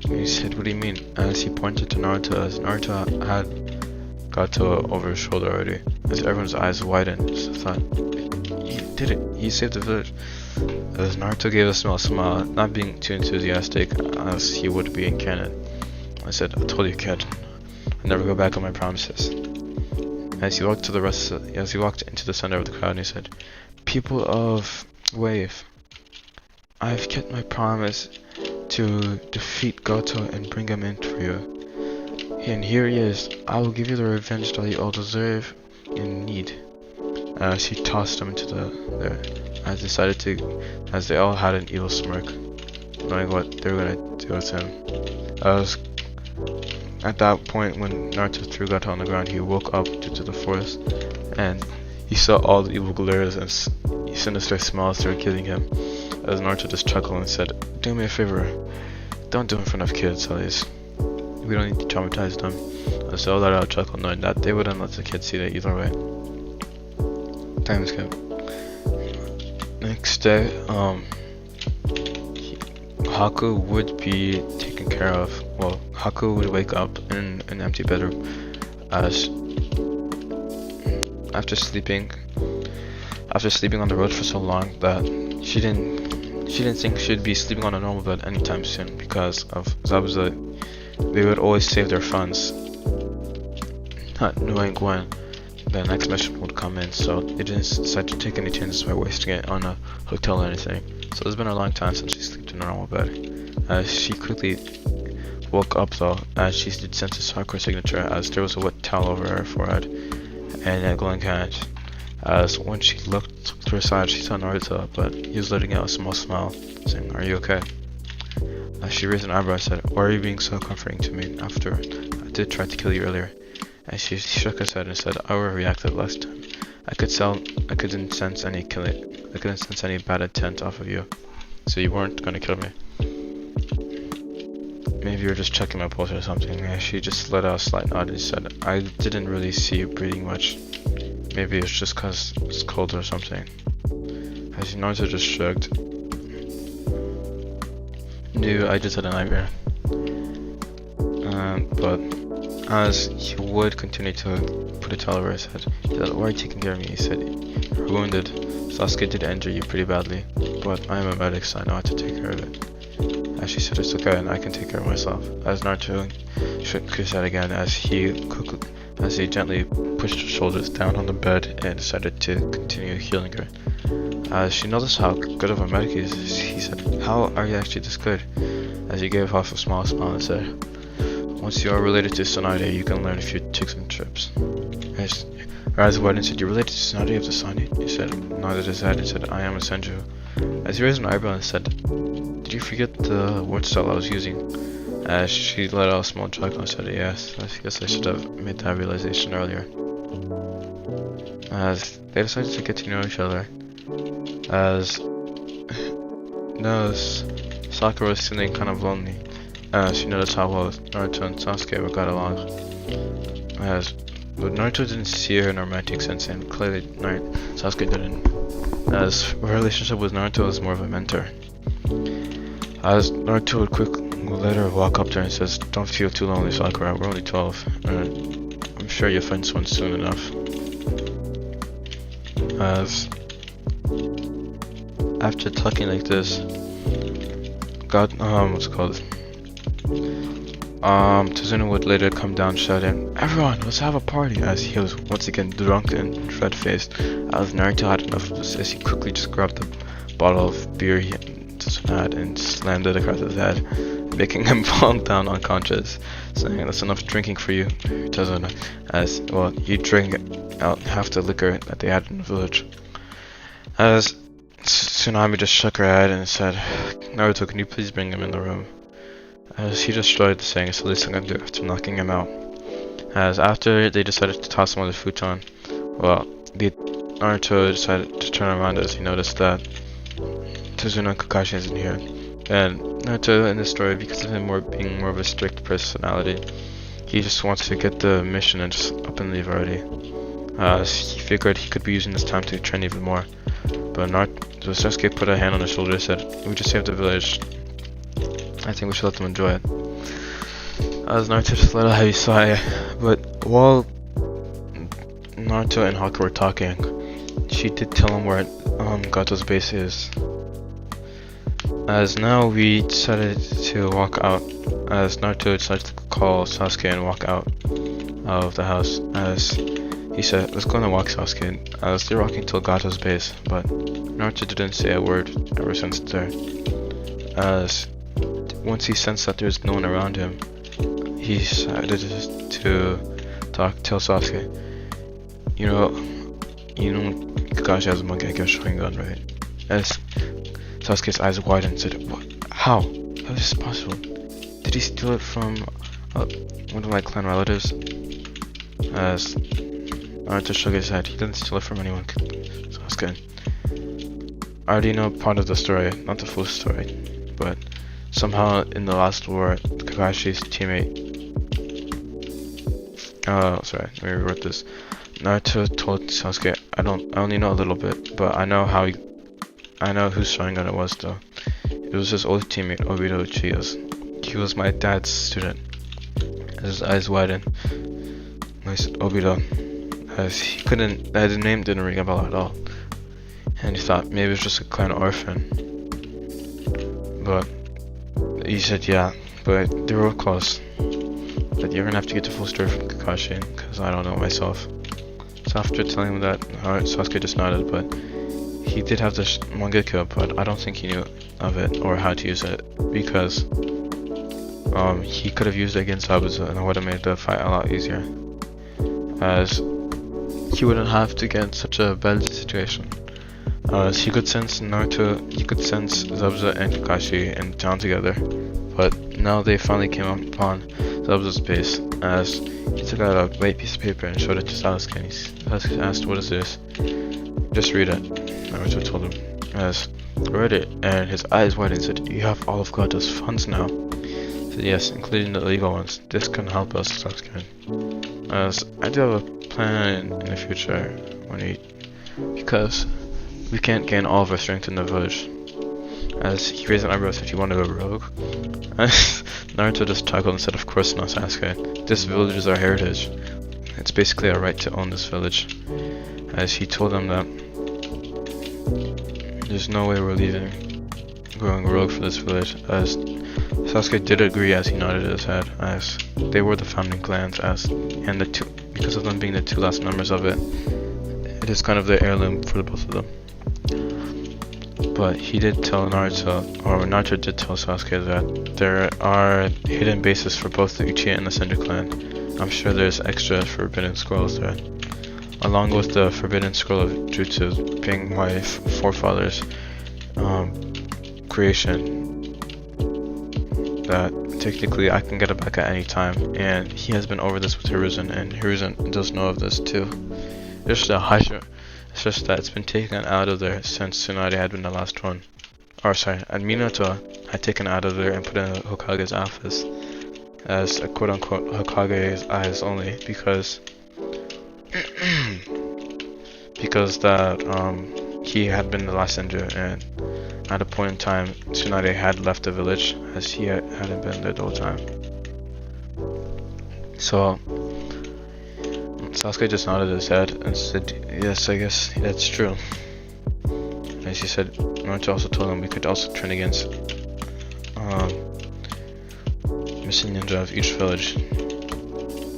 He said, what do you mean? As he pointed to Naruto, as Naruto had Gato over his shoulder already. As everyone's eyes widened, just thought, he did it, he saved the village. As Naruto gave a small smile, not being too enthusiastic as he would be in canon. I said, I told you, kid, I'll never go back on my promises. As he walked into the center of the crowd, and he said, people of Wave, I've kept my promise to defeat Gato and bring him in for you. And here he is. I will give you the revenge that you all deserve and need. As he tossed him into as they all had an evil smirk, knowing what they were gonna do with him. At that point, when Naruto threw Gato on the ground, he woke up due to the force, and he saw all the evil glares and sinister smiles started killing him. As Naruto just chuckled and said, do me a favor, don't do it in front of kids, at least. We don't need to traumatize them. And so all that out chuckle, knowing that they wouldn't let the kids see that either way. Time skip. Next day, Haku would be taken care of. Well, Haku would wake up in an empty bedroom as after sleeping on the road for so long that she didn't think she'd be sleeping on a normal bed anytime soon, because of Zabuza. They would always save their funds, not knowing when the next mission would come in, so they didn't decide to take any chances by wasting it on a hotel or anything. So it's been a long time since she slept in a normal bed. She quickly woke up though, as she did sense a Sakura signature, as there was a wet towel over her forehead and a glowing hand. As when she looked to her side, she saw Naruto, but he was letting out a small smile, saying, are you okay? As she raised an eyebrow and said, why are you being so comforting to me after I did try to kill you earlier? And she shook her head and said, I overreacted last time. I couldn't sense any bad intent off of you, so you weren't gonna kill me. Maybe you were just checking my pulse or something. And she just let out a slight nod and said, I didn't really see you breathing much. Maybe it's just cause it's cold or something. As Naruto just shrugged. Dude, I just had a nightmare. But as he would continue to put a towel over his head, he said, "Why are you taking care of me?" He said, "You're wounded. Sasuke did injure you pretty badly, but I am a medic, so I know how to take care of it." As she said, "It's okay, and I can take care of myself." As Naruto shook his head again, as he gently pushed her shoulders down on the bed and decided to continue healing her. As she noticed how good of a medic he is, he said, "How are you actually this good?" As he gave off a small smile and said, "Once you are related to Tsunade, you can learn if you take some trips." As her eyes widened and said, "You're related to Tsunade of the Sun?" He said, nodded his head and said, "I am a Senju." As he raised an eyebrow and said, "Did you forget the word style I was using?" As she let out a small chuckle and said, "Yes, I guess I should have made that realization earlier." As they decided to get to know each other, as Sakura was feeling kind of lonely, as she noticed how well Naruto and Sasuke got along. But Naruto didn't see her in a romantic sense, and clearly Sasuke didn't, as her relationship with Naruto was more of a mentor. As Naruto would let her walk up to her and says, "Don't feel too lonely, Sakura, we're only 12, and I'm sure you'll find someone soon enough." As after talking like this, Tazuna would later come down shouting, "Everyone, let's have a party," as he was once again drunk and red-faced. As Naruto had enough of this, as he quickly just grabbed the bottle of beer Tazuna had and slammed it across his head, making him fall down unconscious, saying, "That's enough drinking for you, Tazuna," as, well, he drank out half the liquor that they had in the village. As Tsunami just shook her head and said, "Naruto, can you please bring him in the room?" As he just shrugged, saying, "It's the least I'm gonna do," after knocking him out. As after they decided to toss him on the futon, well, Naruto decided to turn around as he noticed that Tazuna and Kakashi isn't here. And Naruto in this story, because of him being more of a strict personality, he just wants to get the mission and just up and leave already. As he figured he could be using this time to train even more. But Sasuke put a hand on his shoulder and said, "We just saved the village. I think we should let them enjoy it." As Naruto just let a heavy sigh, but while Naruto and Haku were talking, she did tell him where Gato's base is. As now we decided to walk out, as Naruto decided to call Sasuke and walk out of the house, as he said, "Let's go on a walk, Sasuke," as they're walking to Gato's base, but Naruto didn't say a word ever since there. As once he sensed that there's no one around him, he decided to tell Sasuke, you know Kakashi has a Mangekyo Sharingan, right?" As Sasuke's eyes widened and said, "What? How? How is this possible? Did he steal it from one of my clan relatives?" As Naruto shook his head, "He didn't steal it from anyone, Sasuke. I already know part of the story, not the full story, but somehow in the last war, Kakashi's teammate, let me reword this. Naruto told Sasuke, I only know a little bit, but I know whose Sharingan it was though. It was his old teammate, Obito Uchiha's. He was my dad's student." As his eyes widened, I said, "Obito," as the name didn't ring a bell at all. And he thought maybe it was just a clan orphan. But he said, "Yeah, but they were close. But you're gonna have to get the full story from Kakashi, because I don't know myself." So after telling him that, Sasuke just nodded, but he did have the Mangekyo, but I don't think he knew of it or how to use it, because he could have used it against Zabuza and it would have made the fight a lot easier, as he wouldn't have to get in such a bad situation. As he could sense Zabuza and Kakashi in town together, but now they finally came upon Zabuza's base, as he took out a white piece of paper and showed it to Sasuke, and Sasuke asked, "What is this?" "Just read it," Naruto told him. As he read it, and his eyes widened and said, "You have all of Gato's funds now." He said, "Yes, including the illegal ones. This can help us, Sasuke. As I do have a plan in the future, because we can't gain all of our strength in the village. As he raised an eyebrow and said he wanted to go rogue. Naruto just chuckled and said, of course not, Sasuke. This village is our heritage. It's basically our right to own this village. As he told them that there's no way we're leaving, going rogue for this village. As Sasuke did agree as he nodded his head, as they were the founding clans, and because of them being the two last members of it, it is kind of the heirloom for the both of them. But he did tell Naruto did tell Sasuke that there are hidden bases for both the Uchiha and the Senju clan. I'm sure there's extra forbidden scrolls there, along with the forbidden scroll of Jutsu being my forefathers' creation. That technically I can get it back at any time, and he has been over this with Hiruzen, and Hiruzen does know of this too. It's just that it's been taken out of there since Tsunade had been the last one. Or sorry, and Minato had taken out of there and put in Hokage's office as a quote-unquote Hokage's eyes only, because he had been the last Senju, and at a point in time Tsunade had left the village as he hadn't been there the whole time. So Sasuke just nodded his head and said, yes, I guess that's true. As he said, Naruto also told him we could also turn against missing ninja of each village.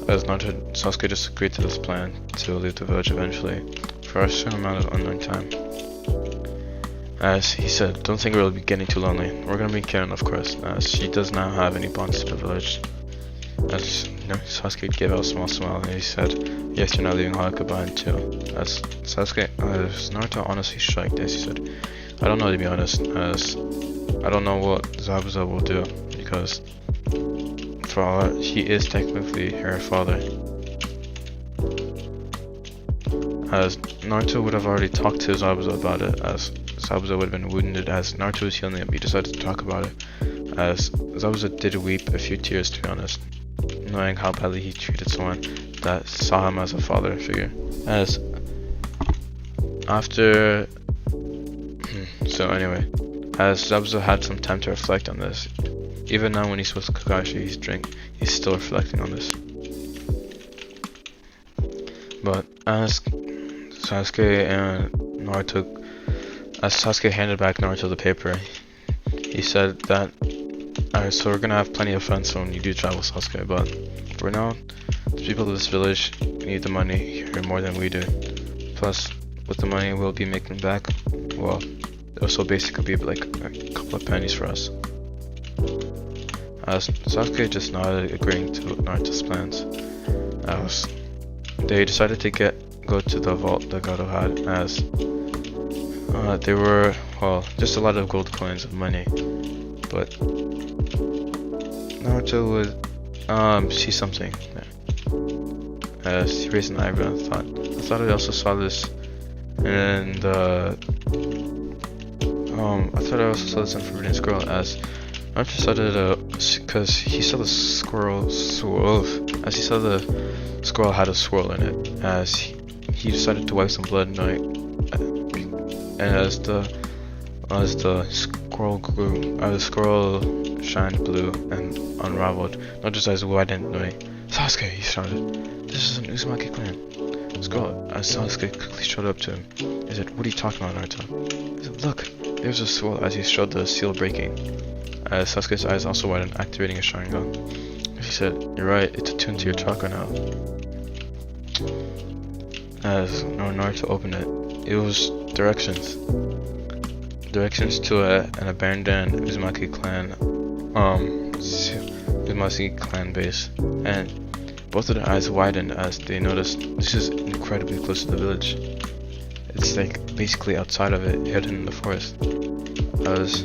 As Sasuke just agreed to this plan to leave the village eventually for a certain amount of unknown time. As he said, don't think we'll be getting too lonely. We're gonna bring Karen, of course, as she does not have any bonds to the village. As Sasuke gave out a small smile and he said, yes, you're not leaving Haruka behind too. As Naruto honestly shrugged as he said, I don't know, to be honest, as I don't know what Zabuza will do, because for all he is technically her father. As Naruto would have already talked to Zabuza about it, as Zabuza would have been wounded as Naruto was healing him. He decided to talk about it, as Zabuza did weep a few tears, to be honest, knowing how badly he treated someone that saw him as a father figure. As after so anyway, as Zabuza had some time to reflect on this, even now when he's with Kakashi, he's still reflecting on this. But as Sasuke handed back Naruto the paper, he said that, alright, so we're gonna have plenty of fun so when you do travel, Sasuke, but for now, the people of this village need the money here more than we do. Plus, with the money we'll be making back, well, this will basically be like a couple of pennies for us. As Sasuke just nodded, agreeing to Naruto's plans. As they decided to go to the vault that Gato had, as there were, well, just a lot of gold coins of money, but Naruto would see something there. As he raised an eyebrow and thought, I thought I also saw this in the Forbidden Scroll, as Naruto started because he saw the scroll as he saw the scroll had a swirl in it, as he decided to wipe some blood, and as the scroll grew, the scroll shined blue and unraveled. Naruto's eyes widened, knowing, Sasuke, he shouted, this is an Uzumaki clan scroll. As Sasuke quickly showed up to him, he said, what are you talking about, Naruto? He said, look, there's a swirl, as he showed the seal breaking. As Sasuke's eyes also widened, activating his Sharingan. He said, you're right, it's attuned to your chakra now. As Naruto opened it, it was directions to an abandoned Uzumaki clan base, and both of their eyes widened as they noticed this is incredibly close to the village. It's like basically outside of it, hidden in the forest. As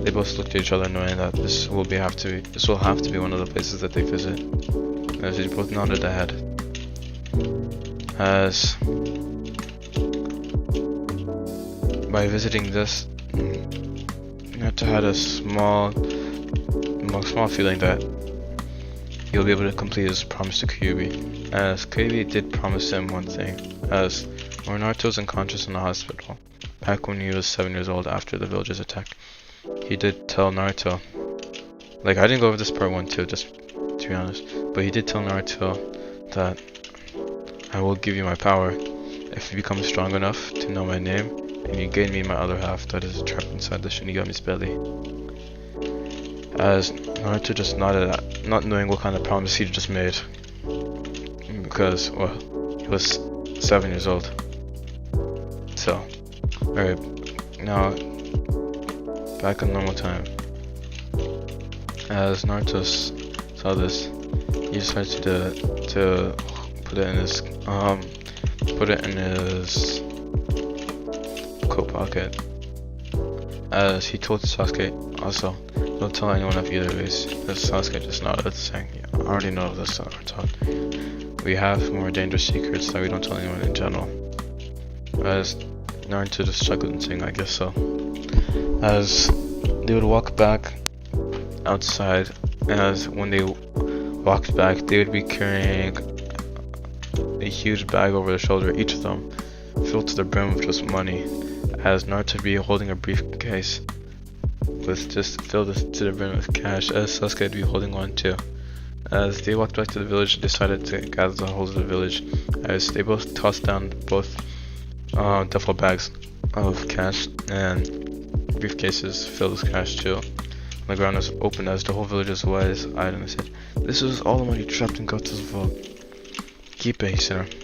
they both looked at each other, knowing that this will have to be one of the places that they visit. As they both nodded their head. As by visiting this, Naruto had a small feeling that he'll be able to complete his promise to Kyuubi, as Kyuubi did promise him one thing, as when Naruto was unconscious in the hospital, back when he was 7 years old after the village's attack, he did tell Naruto, like, I didn't go over this part 1 too, just to be honest, but he did tell Naruto that I will give you my power if you become strong enough to know my name and you gain me my other half that is trapped inside the Shinigami's belly. As Naruto just nodded at, not knowing what kind of promise he just made, because, well, he was 7 years old. So, alright, now back in normal time. As Naruto saw this, he decided to put it in his coat pocket. As he told Sasuke also, don't tell anyone of either ways. As Sasuke just nodded, saying, yeah, I already know this, Naruto. We have more dangerous secrets that we don't tell anyone in general. As Naruto just chuckled and saying, I guess so. As they would walk back outside, as when they walked back, they would be carrying a huge bag over their shoulder, each of them, filled to the brim with just money. As Naruto would be holding a briefcase with just filled to the brim with cash, as Sasuke would be holding one too. As they walked back to the village, they decided to gather the whole of the village, as they both tossed down both duffel bags of cash and briefcases filled with cash too. The ground was open as the whole village was wide-eyed, and they said, "This is all the money trapped in Goto's vault. Keep it," he said.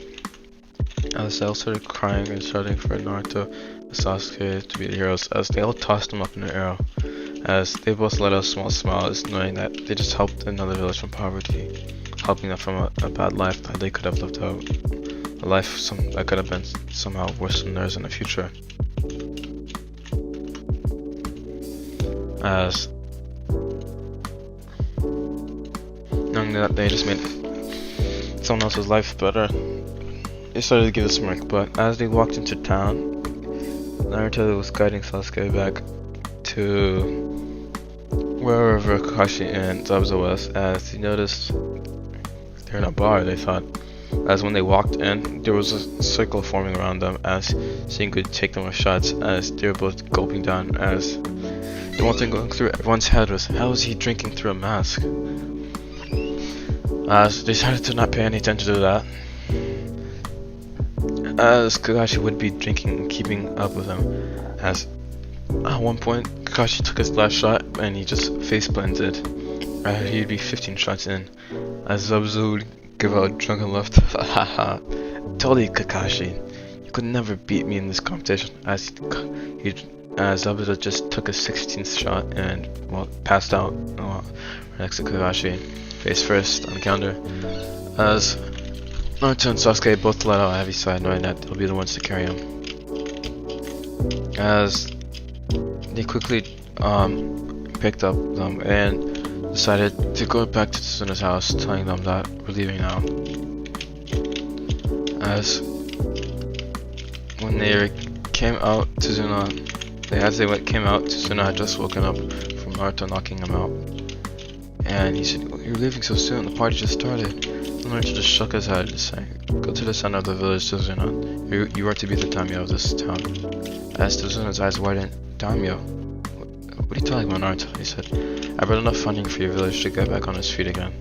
As they all started crying and shouting for Naruto and Sasuke to be the heroes, as they all tossed them up in the air, as they both let out small smiles, knowing that they just helped another village from poverty, helping them from a bad life that they could have lived out, a life that could have been somehow worse than theirs in the future. As knowing that they just made someone else's life better, they started to give a smirk, but as they walked into town, Naruto was guiding Sasuke back to wherever Kakashi and Zabuza was, as he noticed they're in a bar, they thought. As when they walked in, there was a circle forming around them, as Senju could take them with shots, as they were both gulping down, as the one thing going through everyone's head was, how is he drinking through a mask? As they decided to not pay any attention to that, as Kakashi would be drinking and keeping up with him, as at one point Kakashi took his last shot and he just face planted. He'd be 15 shots in, as Zabuza would give out a drunken laugh. Haha, told you, Kakashi, you could never beat me in this competition. As Zabuza just took a 16th shot and, well, passed out right next to Kakashi, face first on the counter. As Naruto and Sasuke both let out a heavy sigh, knowing that they'll be the ones to carry him. As they quickly picked up them and decided to go back to Tsuna's house, telling them that we're leaving now. As when they came out, Tsuna had just woken up from Naruto knocking him out. And he said, "You're leaving so soon, the party just started." And Naruto just shook his head, just saying, "Go to the center of the village, Tsuna. You are to be the daimyo of this town." As Tsuna's eyes widened, "Daimyo? What are you talking about, Naruto?" He said, "I brought enough funding for your village to get back on its feet again."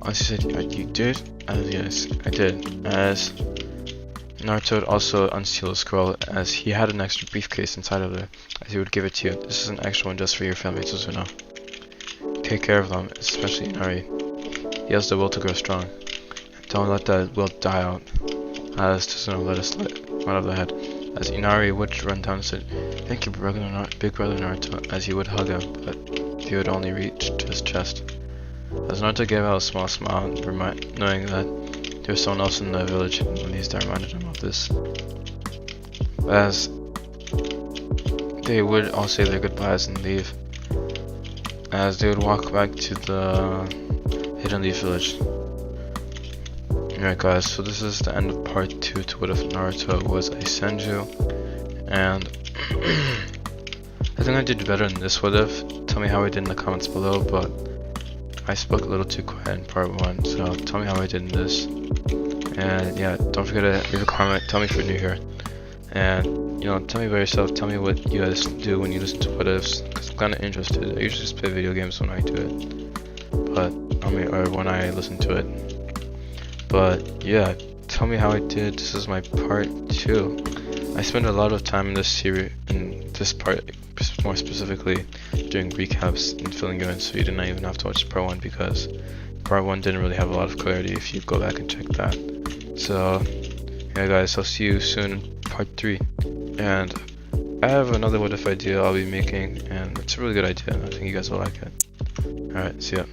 As he said, "You did?" As yes, I did. As Naruto would also unseal a scroll, as he had an extra briefcase inside of there, as he would give it to you. "This is an extra one just for your family, Tsuna. Take care of them, especially Inari. He has the will to grow strong. Don't let that will die out." As Tsuna let us out of the head, as Inari would run down and said, "Thank you, big brother Naruto," as he would hug him, but he would only reach to his chest. As Naruto gave out a small smile, knowing that there was someone else in the village, and at least that reminded him of this. As they would all say their goodbyes and leave, as they would walk back to the Hidden Leaf village. Alright guys, so this is the end of part 2 to What If Naruto Was a Senju, and I think I did better in this What If. Tell me how I did in the comments below, but I spoke a little too quiet in part 1, so tell me how I did in this. And yeah, don't forget to leave a comment, tell me if you're new here, And tell me about yourself. Tell me what you guys do when you listen to what ifs, because I'm kind of interested. I usually just play video games when I do it, but or when I listen to it. But yeah, tell me how I did. This is my part 2. I spent a lot of time in this series, in this part more specifically, doing recaps and filling you in, so you didn't even have to watch part 1, because part 1 didn't really have a lot of clarity if you go back and check that. So yeah guys, I'll see you soon in part 3. And I have another what if idea I'll be making, and it's a really good idea, and I think you guys will like it. Alright, see ya.